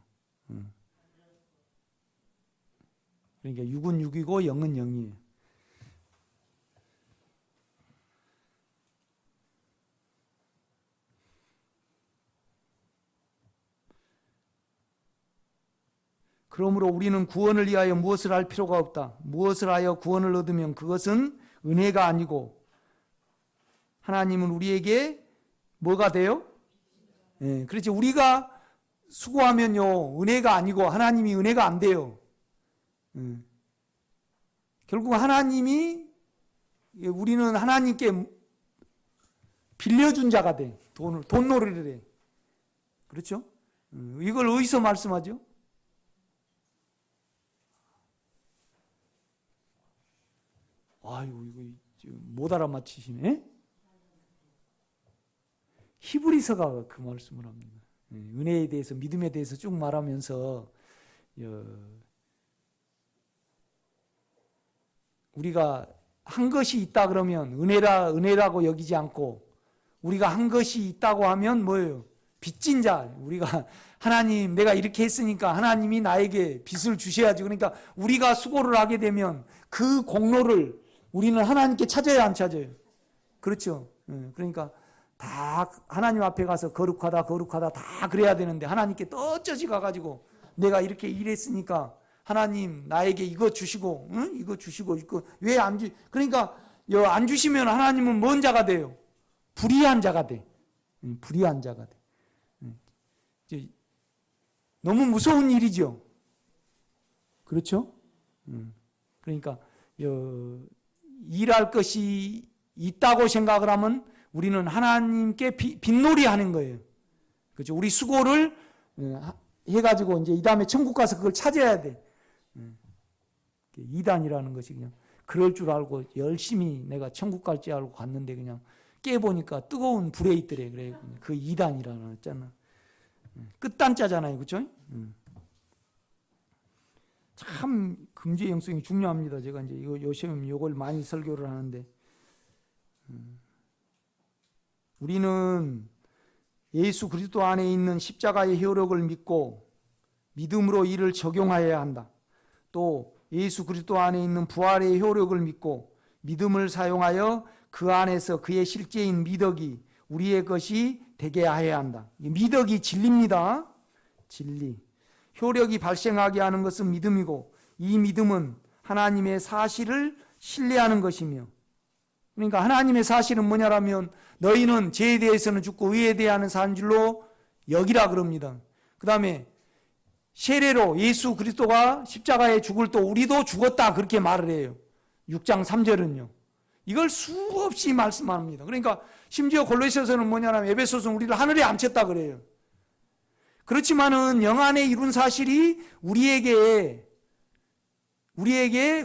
그러니까 육은 육이고 영은 영이에요. 그러므로 우리는 구원을 위하여 무엇을 할 필요가 없다. 무엇을 하여 구원을 얻으면 그것은 은혜가 아니고 하나님은 우리에게 뭐가 돼요? 예, 그렇지. 우리가 수고하면요, 은혜가 아니고 하나님이 은혜가 안 돼요. 결국 하나님이, 우리는 하나님께 빌려준 자가 돼. 돈 놀이를 해. 그렇죠? 이걸 어디서 말씀하죠? 아유, 이거 못 알아맞히시네? 히브리서가 그 말씀을 합니다. 은혜에 대해서, 믿음에 대해서 쭉 말하면서, 우리가 한 것이 있다 그러면 은혜라고 여기지 않고, 우리가 한 것이 있다고 하면 뭐예요? 빚진 자. 우리가 하나님, 내가 이렇게 했으니까 하나님이 나에게 빚을 주셔야지. 그러니까 우리가 수고를 하게 되면 그 공로를 우리는 하나님께 찾아야 안 찾아요? 그렇죠. 그러니까 다 하나님 앞에 가서 거룩하다 다 그래야 되는데, 하나님께 떠쩌지 가가지고 내가 이렇게 일했으니까 하나님 나에게 이거 주시고, 이거 주시고, 이거 왜 안 주? 그러니까 안 주시면 하나님은 뭔 자가 돼요? 불의한 자가 돼. 불의한 자가 돼. 너무 무서운 일이죠. 그렇죠? 그러니까 일할 것이 있다고 생각을 하면 우리는 하나님께 빚놀이 하는 거예요. 그렇죠? 우리 수고를 해가지고 이제 이 다음에 천국 가서 그걸 찾아야 돼. 이단이라는 것이 그냥 그럴 줄 알고 열심히 내가 천국 갈 줄 알고 갔는데 그냥 깨보니까 뜨거운 불에 있더래. 그래, 그 이단이라는 했잖아. 끝단자잖아요, 그렇죠? 참 금주의 영성이 중요합니다. 제가 이제 요즘 요걸 많이 설교를 하는데, 우리는 예수 그리스도 안에 있는 십자가의 효력을 믿고 믿음으로 이를 적용하여야 한다. 또 예수 그리스도 안에 있는 부활의 효력을 믿고 믿음을 사용하여 그 안에서 그의 실제인 미덕이 우리의 것이 되게 해야 한다. 미덕이 진리입니다. 진리. 효력이 발생하게 하는 것은 믿음이고, 이 믿음은 하나님의 사실을 신뢰하는 것이며, 그러니까 하나님의 사실은 뭐냐라면 너희는 죄에 대해서는 죽고 의에 대하는 사는 줄로 여기라 그럽니다. 그 다음에 세례로 예수 그리스도가 십자가에 죽을 때 우리도 죽었다 그렇게 말을 해요. 6장 3절은요. 이걸 수없이 말씀합니다. 그러니까 심지어 골로새서는 뭐냐면 에베소서는 우리를 하늘에 앉혔다 그래요. 그렇지만은 영 안에 이룬 사실이 우리에게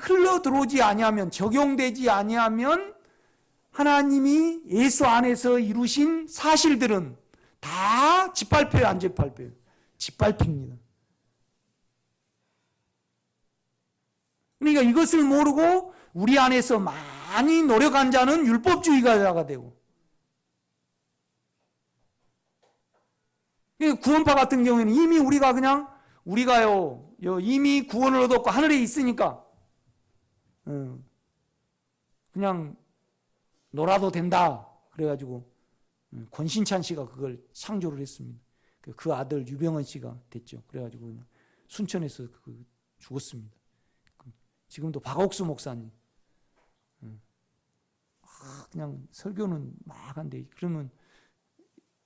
흘러 들어오지 아니하면, 적용되지 아니하면 하나님이 예수 안에서 이루신 사실들은 다 짓밟혀요, 안 짓밟혀요? 짓밟힙니다. 그러니까 이것을 모르고 우리 안에서 많이 노력한 자는 율법주의자가 되고, 구원파 같은 경우에는 이미 우리가요 이미 구원을 얻었고 하늘에 있으니까 그냥 놀아도 된다. 그래가지고 권신찬 씨가 그걸 창조를 했습니다. 그 아들 유병헌 씨가 됐죠. 그래가지고 그냥 순천에서 죽었습니다. 지금도 박옥수 목사님. 그냥 설교는 막 한데, 그러면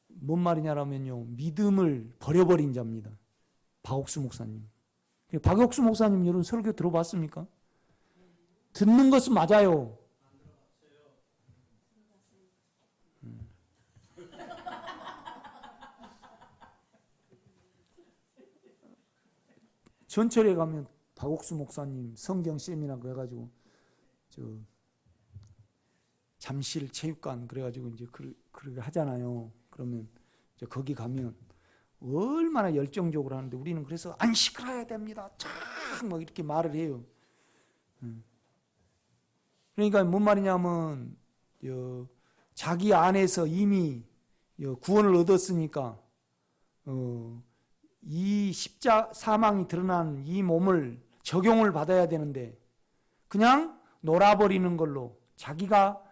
뭔 말이냐라면요, 믿음을 버려버린 자입니다. 박옥수 목사님. 박옥수 목사님 여러분 설교 들어봤습니까? 듣는 것은 맞아요. 전철에 가면 박옥수 목사님 성경 세미나 그래가지고 잠실 체육관 그래가지고 이제 그렇게 하잖아요. 그러면 이제 거기 가면 얼마나 열정적으로 하는데 우리는 그래서 안 시끄러워야 됩니다. 막 이렇게 말을 해요. 그러니까 뭔 말이냐면 자기 안에서 이미 구원을 얻었으니까 이 사망이 드러난 이 몸을 적용을 받아야 되는데 그냥 놀아버리는 걸로 자기가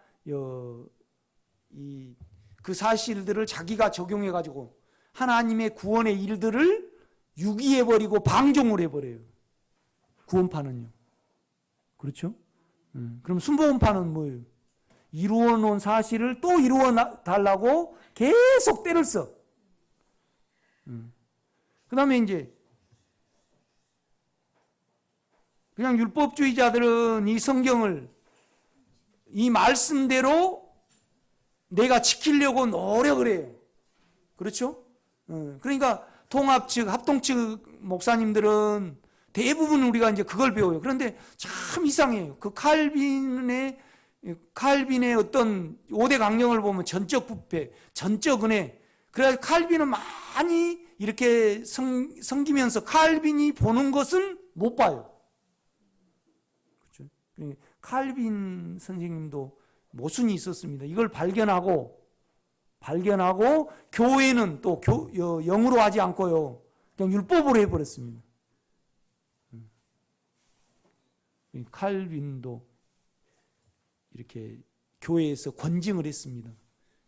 그 사실들을 자기가 적용해가지고 하나님의 구원의 일들을 유기해버리고 방종을 해버려요. 구원파는요. 그렇죠? 그럼 순복음파는 뭐예요? 이루어 놓은 사실을 또 이루어 달라고 계속 때를 써. 그 다음에 이제 그냥 율법주의자들은 이 성경을 이 말씀대로 내가 지키려고 노력을 해요. 그렇죠? 그러니까 통합 측, 합동 측 목사님들은 대부분 우리가 이제 그걸 배워요. 그런데 참 이상해요. 그 칼빈의 어떤 5대 강령을 보면 전적 부패, 전적 은혜. 그래서 칼빈은 많이 이렇게 섬기면서 칼빈이 보는 것은 못 봐요. 그렇죠? 칼빈 선생님도 모순이 있었습니다. 이걸 발견하고 교회는 또 영으로 하지 않고요. 그냥 율법으로 해버렸습니다. 칼빈도 이렇게 교회에서 권징을 했습니다.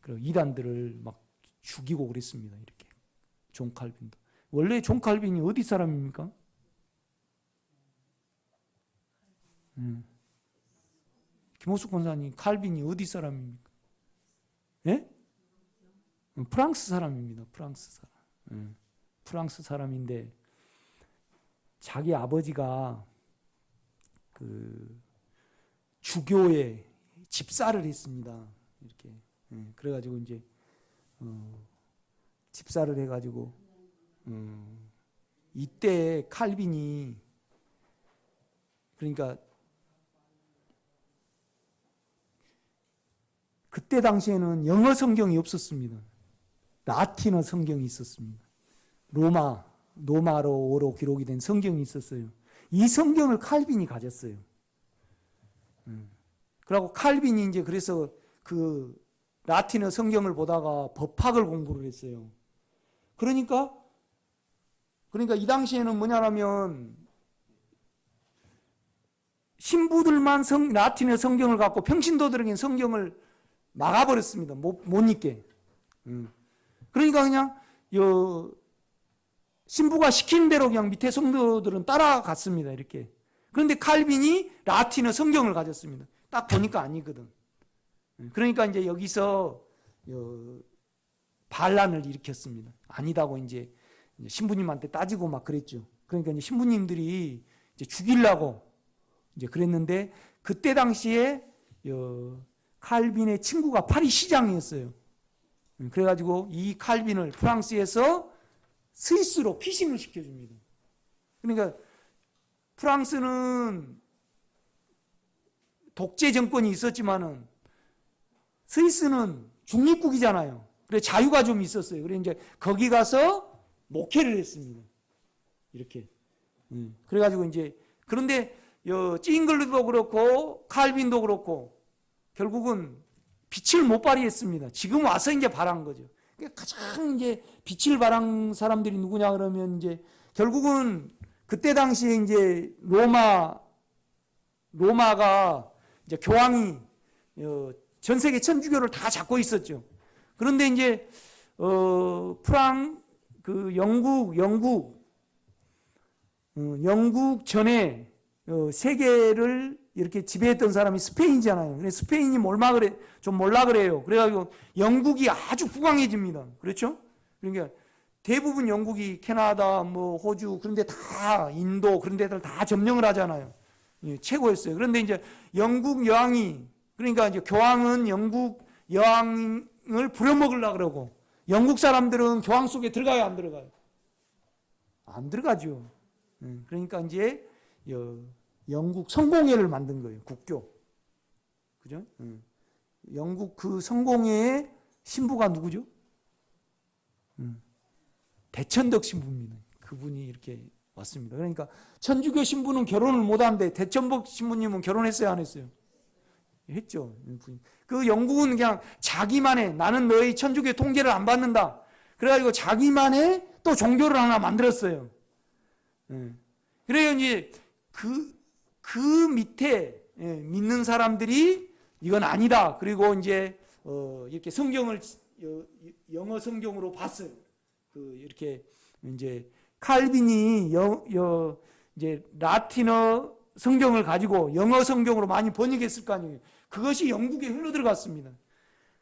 그리고 이단들을 막 죽이고 그랬습니다. 이렇게 존 칼빈도. 원래 존 칼빈이 어디 사람입니까? 김호숙 권사님, 칼빈이 어디 사람입니까? 예? 프랑스 사람입니다. 프랑스 사람. 프랑스 사람인데 자기 아버지가 그 주교의 집사를 했습니다. 이렇게. 그래가지고 이제 집사를 해가지고 이때 칼빈이 그러니까 그때 당시에는 영어 성경이 없었습니다. 라틴어 성경이 있었습니다. 로마로로 기록이 된 성경이 있었어요. 이 성경을 칼빈이 가졌어요. 그리고 칼빈이 이제 그래서 그 라틴어 성경을 보다가 법학을 공부를 했어요. 그러니까 이 당시에는 뭐냐면 신부들만 라틴어 성경을 갖고 평신도들에게는 성경을 막아버렸습니다. 못 읽게. 그러니까 그냥 신부가 시킨 대로 그냥 밑에 성도들은 따라갔습니다. 이렇게. 그런데 칼빈이 라틴어 성경을 가졌습니다. 딱 보니까 아니거든. 그러니까 이제 여기서 반란을 일으켰습니다. 아니다고 이제 신부님한테 따지고 막 그랬죠. 그러니까 이제 신부님들이 이제 죽이려고 이제 그랬는데 그때 당시에 칼빈의 친구가 파리 시장이었어요. 그래가지고 이 칼빈을 프랑스에서 스위스로 피신을 시켜줍니다. 그러니까 프랑스는 독재 정권이 있었지만은 스위스는 중립국이잖아요. 그래 자유가 좀 있었어요. 그래 이제 거기 가서 목회를 했습니다. 이렇게. 그래가지고 이제 그런데 찡글도 그렇고 칼빈도 그렇고 결국은 빛을 못 발휘했습니다. 지금 와서 이제 발한 거죠. 가장 이제 빛을 발한 사람들이 누구냐 그러면 이제 결국은 그때 당시에 이제 로마 로마가 이제 교황이 전 세계 천주교를 다 잡고 있었죠. 그런데 이제 영국 전에 세계를 이렇게 지배했던 사람이 스페인이잖아요. 그래서 스페인이 좀 몰라 그래요. 그래가지고 영국이 아주 부강해집니다. 그렇죠? 그러니까 대부분 영국이 캐나다, 뭐 호주 그런 데 다 인도 그런 데들 다 점령을 하잖아요. 예, 최고였어요. 그런데 이제 영국 여왕이 그러니까 이제 교황은 영국 여왕을 부려먹으려고 그러고 영국 사람들은 교황 속에 들어가요, 안 들어가요? 안 들어가죠. 그러니까 이제 영국 성공회를 만든 거예요. 국교. 그죠? 영국 그 성공회의 신부가 누구죠? 대천덕 신부입니다. 그분이 이렇게 왔습니다. 그러니까 천주교 신부는 결혼을 못하는데 대천덕 신부님은 결혼했어요, 안 했어요? 했죠. 그 영국은 그냥 자기만의 나는 너희 천주교 통제를 안 받는다. 그래가지고 자기만의 또 종교를 하나 만들었어요. 그래요 이제 그 밑에 믿는 사람들이 이건 아니다. 그리고 이제 이렇게 성경을 영어 성경으로 봤어요. 이렇게 이제 칼빈이 이제 라틴어 성경을 가지고 영어 성경으로 많이 번역했을 거 아니에요. 그것이 영국에 흘러들어갔습니다.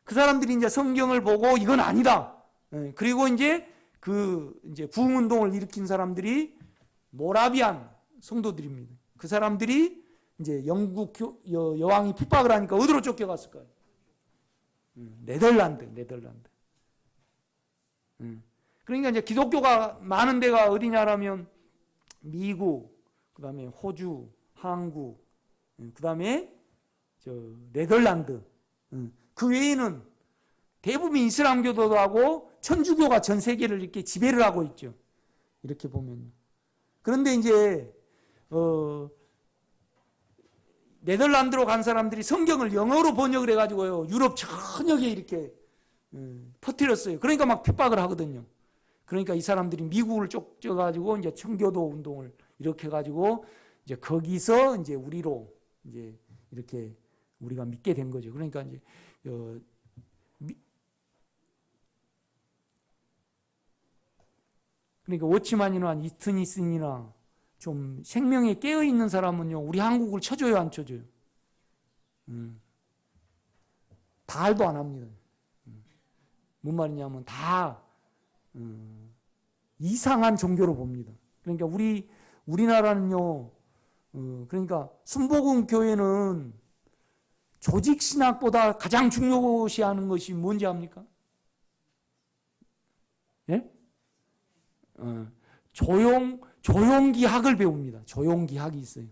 그 사람들이 이제 성경을 보고 이건 아니다. 그리고 이제 이제 부흥운동을 일으킨 사람들이 모라비안 성도들입니다. 그 사람들이 이제 영국 여왕이 핍박을 하니까 어디로 쫓겨갔을까요? 네덜란드. 그러니까 이제 기독교가 많은 데가 어디냐라면 미국, 그 다음에 호주, 한국, 그 다음에 네덜란드. 그 외에는 대부분 이슬람교도도 하고 천주교가 전 세계를 이렇게 지배를 하고 있죠. 이렇게 보면. 그런데 이제 네덜란드로 간 사람들이 성경을 영어로 번역을 해가지고요 유럽 전역에 이렇게 퍼뜨렸어요. 그러니까 막 핍박을 하거든요. 그러니까 이 사람들이 미국을 쫓겨가지고 이제 청교도 운동을 이렇게 해가지고 이제 거기서 이제 우리로 이제 이렇게 우리가 믿게 된 거죠. 그러니까 이제 그러니까 워치만이나 이스트니슨이나 좀 생명에 깨어 있는 사람은요 우리 한국을 쳐줘요, 안 쳐줘요? 다 알도 안 합니다. 뭔 말이냐면 다 이상한 종교로 봅니다. 그러니까 우리나라는요 그러니까 순복음 교회는 조직 신학보다 가장 중요시하는 것이 뭔지 압니까? 예? 조용기학을 배웁니다. 조용기학이 있어요.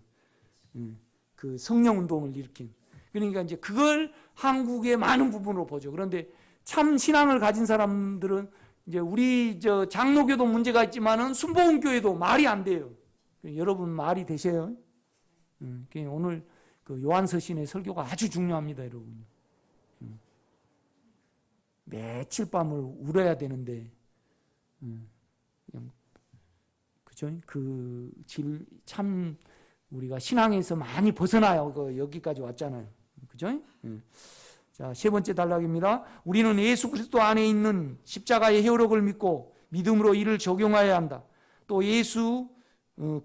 그 성령운동을 일으킨. 그러니까 이제 그걸 한국의 많은 부분으로 보죠. 그런데 참 신앙을 가진 사람들은 이제 우리 장로교도 문제가 있지만은 순복음교회도 말이 안 돼요. 여러분 말이 되셔요. 오늘 그 요한서신의 설교가 아주 중요합니다, 여러분. 며칠 밤을 울어야 되는데, 그죠? 참 우리가 신앙에서 많이 벗어나요. 여기까지 왔잖아요. 그죠? 자, 세 번째 단락입니다. 우리는 예수 그리스도 안에 있는 십자가의 회복을 믿고 믿음으로 이를 적용해야 한다. 또 예수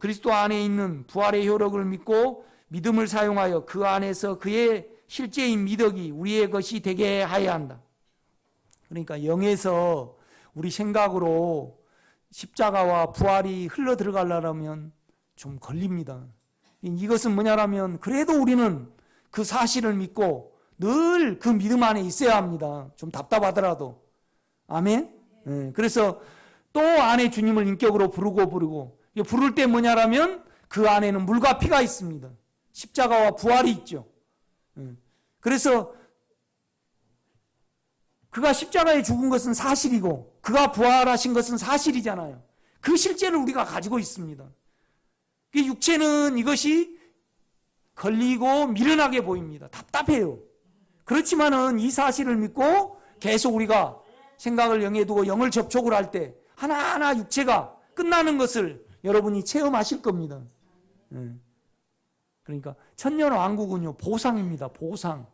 그리스도 안에 있는 부활의 효력을 믿고 믿음을 사용하여 그 안에서 그의 실제인 미덕이 우리의 것이 되게 하여야 한다. 그러니까 영에서 우리 생각으로 십자가와 부활이 흘러 들어가려면 좀 걸립니다. 이것은 뭐냐라면 그래도 우리는 그 사실을 믿고 늘 그 믿음 안에 있어야 합니다. 좀 답답하더라도. 아멘? 네. 그래서 또 안에 주님을 인격으로 부르고 부를 때 뭐냐라면 그 안에는 물과 피가 있습니다. 십자가와 부활이 있죠. 그래서 그가 십자가에 죽은 것은 사실이고 그가 부활하신 것은 사실이잖아요. 그 실제를 우리가 가지고 있습니다. 육체는 이것이 걸리고 미련하게 보입니다. 답답해요. 그렇지만은 이 사실을 믿고 계속 우리가 생각을 영에 두고 영을 접촉을 할 때 하나하나 육체가 끝나는 것을 여러분이 체험하실 겁니다. 그러니까 천년왕국은요 보상입니다. 보상.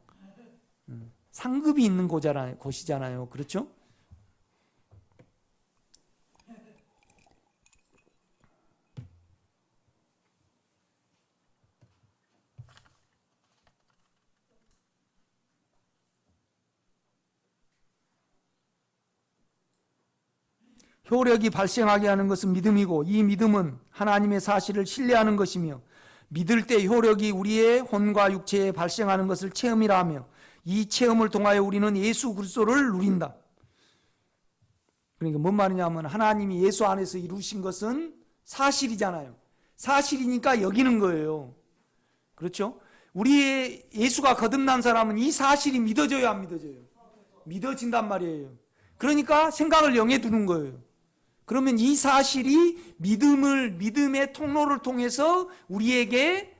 상급이 있는 곳이잖아요. 그렇죠? 효력이 발생하게 하는 것은 믿음이고 이 믿음은 하나님의 사실을 신뢰하는 것이며 믿을 때 효력이 우리의 혼과 육체에 발생하는 것을 체험이라 하며 이 체험을 통하여 우리는 예수 그리스도를 누린다. 그러니까 뭔 말이냐면 하나님이 예수 안에서 이루신 것은 사실이잖아요. 사실이니까 여기는 거예요. 그렇죠? 우리의 예수가 거듭난 사람은 이 사실이 믿어져요, 안 믿어져요? 믿어진단 말이에요. 그러니까 생각을 영에 두는 거예요. 그러면 이 사실이 믿음의 통로를 통해서 우리에게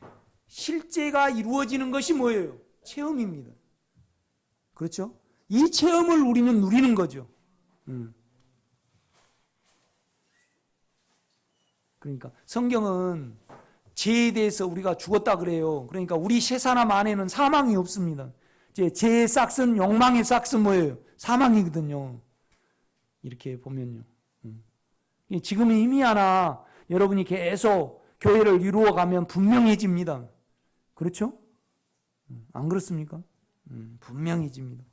실제가 이루어지는 것이 뭐예요? 체험입니다. 그렇죠? 이 체험을 우리는 누리는 거죠. 그러니까 성경은 죄에 대해서 우리가 죽었다 그래요. 그러니까 우리 새 사람 안에는 사망이 없습니다. 죄의 싹슨, 욕망의 싹슨 뭐예요? 사망이거든요. 이렇게 보면요. 지금은 이미 하나 여러분이 계속 교회를 이루어가면 분명해집니다. 그렇죠? 안 그렇습니까? 분명해집니다.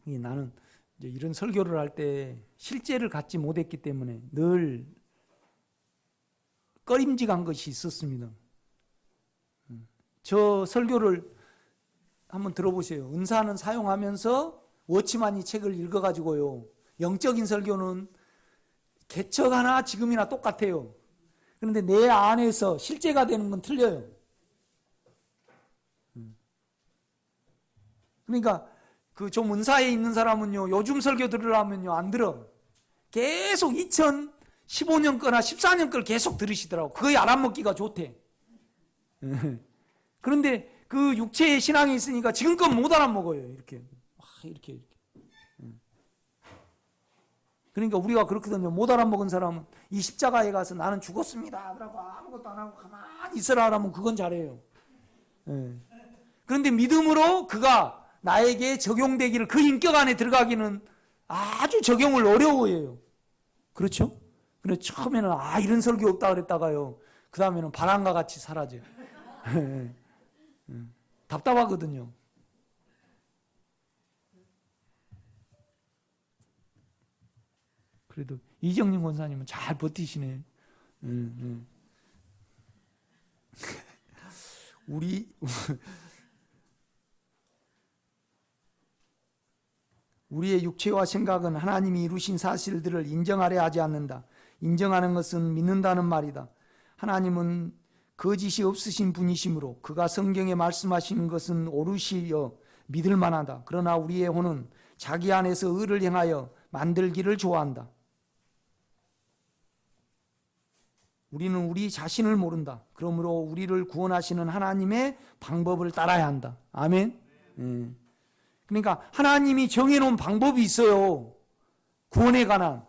나는 이제 이런 설교를 할 때 실제를 갖지 못했기 때문에 늘 꺼림직한 것이 있었습니다. 저 설교를 한번 들어보세요. 은사는 사용하면서 워치만이 책을 읽어가지고요. 영적인 설교는 개척하나 지금이나 똑같아요. 그런데 내 안에서 실제가 되는 건 틀려요. 그러니까 그 좀 은사에 있는 사람은요, 요즘 설교 들으려면요, 안 들어. 계속 2015년 거나 14년 걸 계속 들으시더라고. 그거에 알아먹기가 좋대. 그런데 그 육체의 신앙이 있으니까 지금껏 못 알아먹어요. 이렇게. 이렇게. 그러니까 우리가 그렇거든요. 못 알아먹은 사람은 이 십자가에 가서 나는 죽었습니다. 그러고 아무것도 안 하고 가만히 있으라 하면 그건 잘해요. 그런데 믿음으로 그가 나에게 적용되기를 그 인격 안에 들어가기는 아주 적용을 어려워해요. 그렇죠? 그래서 처음에는 이런 설교 없다 그랬다가요. 그 다음에는 바람과 같이 사라져요. 답답하거든요. 그래도 이정림 권사님은 잘 버티시네. 우리의 육체와 생각은 하나님이 이루신 사실들을 인정하려 하지 않는다. 인정하는 것은 믿는다는 말이다. 하나님은 거짓이 없으신 분이시므로 그가 성경에 말씀하시는 것은 오롯이여 믿을 만하다. 그러나 우리의 혼은 자기 안에서 의를 행하여 만들기를 좋아한다. 우리는 우리 자신을 모른다. 그러므로 우리를 구원하시는 하나님의 방법을 따라야 한다. 아멘. 그러니까 하나님이 정해놓은 방법이 있어요. 구원에 관한.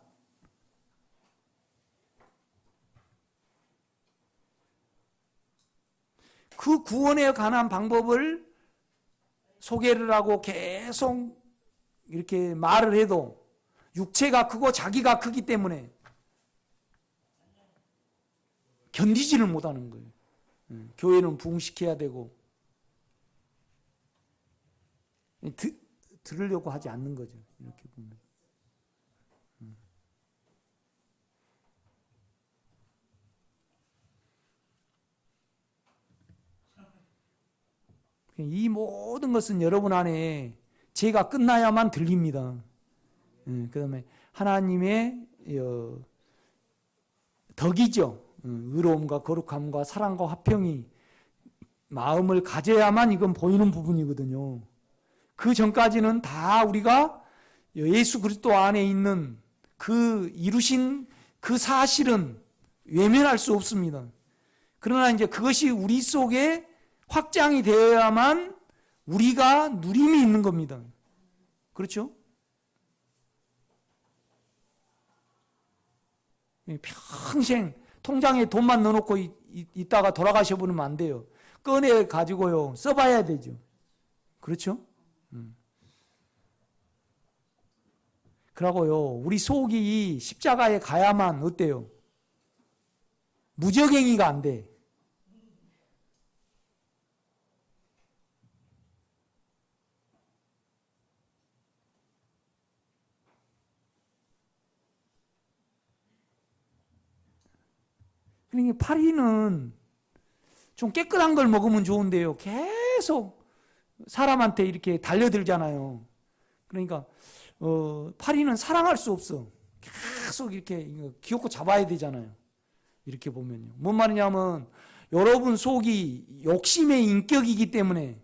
그 구원에 관한 방법을 소개를 하고 계속 이렇게 말을 해도 육체가 크고 자기가 크기 때문에 견디지를 못하는 거예요. 교회는 부흥시켜야 되고 들으려고 하지 않는 거죠. 이렇게 보면. 이 모든 것은 여러분 안에 죄가 끝나야만 들립니다. 그 다음에 하나님의 덕이죠. 의로움과 거룩함과 사랑과 화평이 마음을 가져야만 이건 보이는 부분이거든요. 그 전까지는 다 우리가 예수 그리스도 안에 있는 그 이루신 그 사실은 외면할 수 없습니다. 그러나 이제 그것이 우리 속에 확장이 되어야만 우리가 누림이 있는 겁니다. 그렇죠? 평생 통장에 돈만 넣어놓고 있다가 돌아가셔 버리면 안 돼요. 꺼내 가지고요 써봐야 되죠. 그렇죠? 그러고요 우리 속이 십자가에 가야만 어때요? 무적행위가 안 돼. 그러니까 파리는 좀 깨끗한 걸 먹으면 좋은데요. 계속 사람한테 이렇게 달려들잖아요. 그러니까 파리는 사랑할 수 없어. 계속 이렇게 귀엽고 잡아야 되잖아요. 이렇게 보면요. 뭔 말이냐면 여러분 속이 욕심의 인격이기 때문에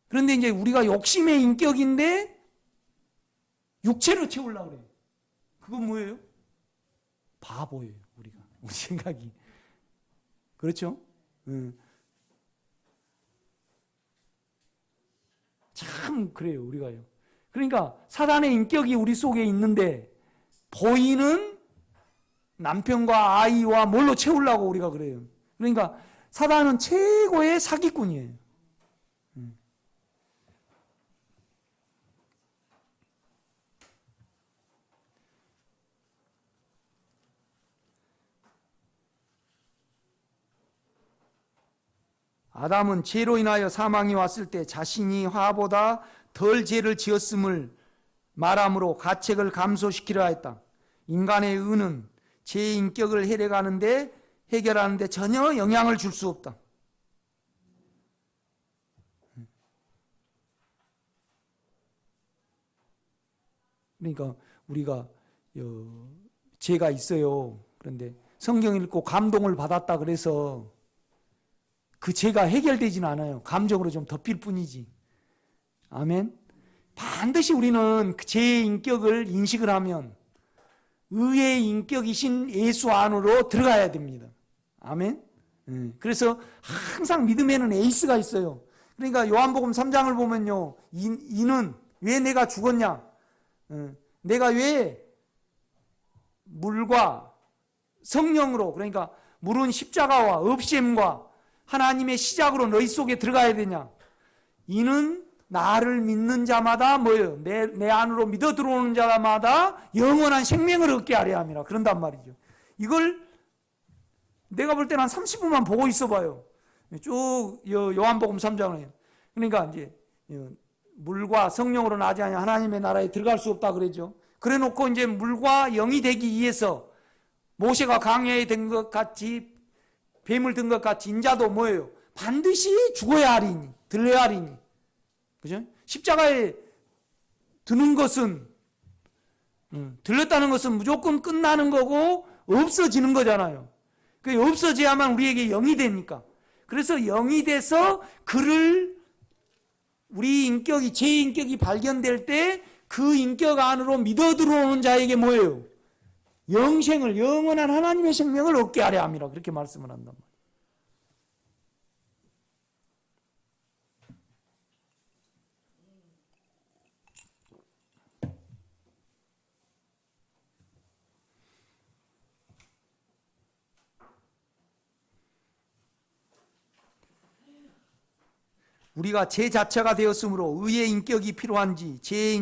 그런데 이제 우리가 욕심의 인격인데 육체로 채우려고 그래요. 그건 뭐예요? 바보예요. 우리가 우리 생각이 그렇죠? 참 그래요 우리가요. 그러니까 사단의 인격이 우리 속에 있는데 보이는 남편과 아이와 뭘로 채우려고 우리가 그래요. 그러니까 사단은 최고의 사기꾼이에요. 아담은 죄로 인하여 사망이 왔을 때 자신이 화보다 덜 죄를 지었음을 말함으로 가책을 감소시키려 했다. 인간의 의는 죄의 인격을 해결하는데 전혀 영향을 줄 수 없다. 그러니까 우리가 죄가 있어요. 그런데 성경 읽고 감동을 받았다 그래서 그 죄가 해결되지는 않아요. 감정으로 좀 덮일 뿐이지. 아멘. 반드시 우리는 그 죄의 인격을 인식을 하면 의의 인격이신 예수 안으로 들어가야 됩니다. 아멘. 그래서 항상 믿음에는 에이스가 있어요. 그러니까 요한복음 3장을 보면요. 이는 왜 내가 죽었냐? 내가 왜 물과 성령으로, 그러니까 물은 십자가와 없앰과 하나님의 시작으로 너희 속에 들어가야 되냐? 이는 나를 믿는 자마다 뭐예요? 내 안으로 믿어 들어오는 자마다 영원한 생명을 얻게 하려 함이라. 그런단 말이죠. 이걸 내가 볼 때는 한 30분만 보고 있어 봐요. 쭉 요한복음 3장을. 그러니까 이제 물과 성령으로 나지 않냐 하나님의 나라에 들어갈 수 없다 그러죠. 그래 놓고 이제 물과 영이 되기 위해서 모세가 광야에 된 것 같이 뱀을 든 것 같이 인자도 뭐예요? 반드시 죽어야 하리니, 들려야 하리니. 그죠? 십자가에 드는 것은, 들렸다는 것은 무조건 끝나는 거고, 없어지는 거잖아요. 그 없어져야만 우리에게 영이 되니까. 그래서 영이 돼서 그를, 우리 인격이, 제 인격이 발견될 때 그 인격 안으로 믿어 들어오는 자에게 뭐예요? 영생을, 영원한 하나님의 생명을 얻게 하려 함이라. 그렇게 말씀을 한단 말이에요. 우리가 제 자체가 되었으므로 의의 인격이 필요한지 제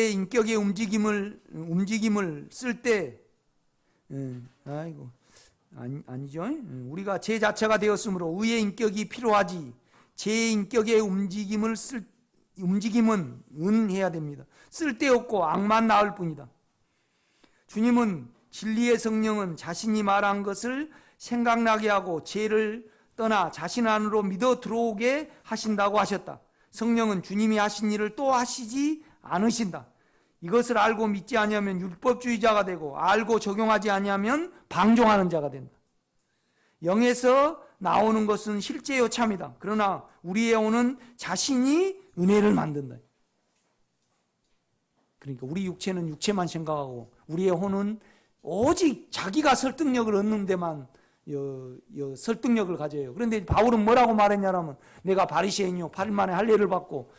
인격의 움직임을 쓸 때 아니죠. 우리가 제 자체가 되었으므로 의의 인격이 필요하지 제 인격의 움직임은 해야 됩니다. 쓸데없고 악만 나을 뿐이다. 주님은 진리의 성령은 자신이 말한 것을 생각나게 하고 죄를 떠나 자신 안으로 믿어 들어오게 하신다고 하셨다. 성령은 주님이 하신 일을 또 하시지 않으신다. 이것을 알고 믿지 아니하면 율법주의자가 되고 알고 적용하지 아니하면 방종하는 자가 된다. 영에서 나오는 것은 실제요 참이다. 그러나 우리의 혼은 자신이 은혜를 만든다. 그러니까 우리 육체는 육체만 생각하고 우리의 혼은 오직 자기가 설득력을 얻는 데만 설득력을 가져요. 그런데 바울은 뭐라고 말했냐면 내가 바리새인이요 8일 만에 할례를 받고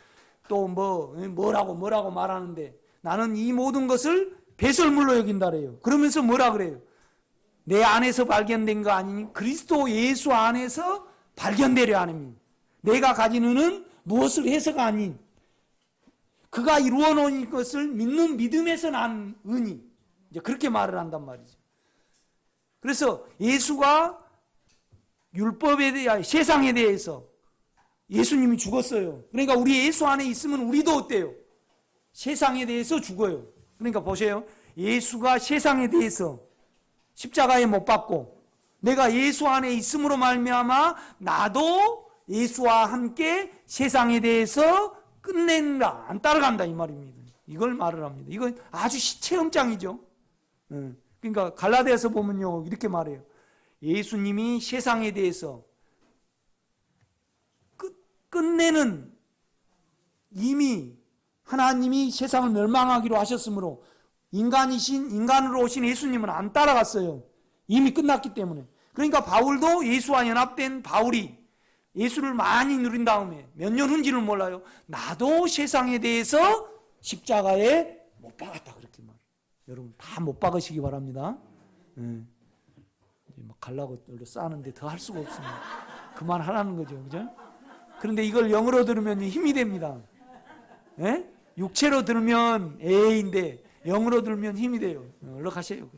또 뭐라고 말하는데 나는 이 모든 것을 배설물로 여긴다 그래요. 그러면서 뭐라 그래요? 내 안에서 발견된 거 아니니 그리스도 예수 안에서 발견되려 하는 내가 가진 은은 무엇을 해서가 아닌 그가 이루어 놓은 것을 믿는 믿음에서 난 은이 이제 그렇게 말을 한단 말이죠. 그래서 예수가 율법에 대해 세상에 대해서 예수님이 죽었어요. 그러니까 우리 예수 안에 있으면 우리도 어때요? 세상에 대해서 죽어요. 그러니까 보세요. 예수가 세상에 대해서 십자가에 못 박고 내가 예수 안에 있음으로 말미암아 나도 예수와 함께 세상에 대해서 끝낸다. 안 따라간다 이 말입니다. 이걸 말을 합니다. 이건 아주 체험장이죠. 그러니까 갈라디아서 보면요 이렇게 말해요. 예수님이 세상에 대해서 끝내는 이미 하나님이 세상을 멸망하기로 하셨으므로 인간으로 오신 예수님은 안 따라갔어요. 이미 끝났기 때문에. 그러니까 바울도 예수와 연합된 바울이 예수를 많이 누린 다음에 몇 년 후인지는 몰라요. 나도 세상에 대해서 십자가에 못 박았다 그렇게 말해요. 여러분 다 못 박으시기 바랍니다. 막 갈라고 싸는데 더 할 수가 없습니다. 그만하라는 거죠, 그죠? 그런데 이걸 영어로 들으면 힘이 됩니다. 예? 육체로 들으면 에인데 영어로 들으면 힘이 돼요. 얼른 가세요.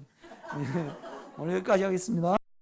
오늘 여기까지 하겠습니다.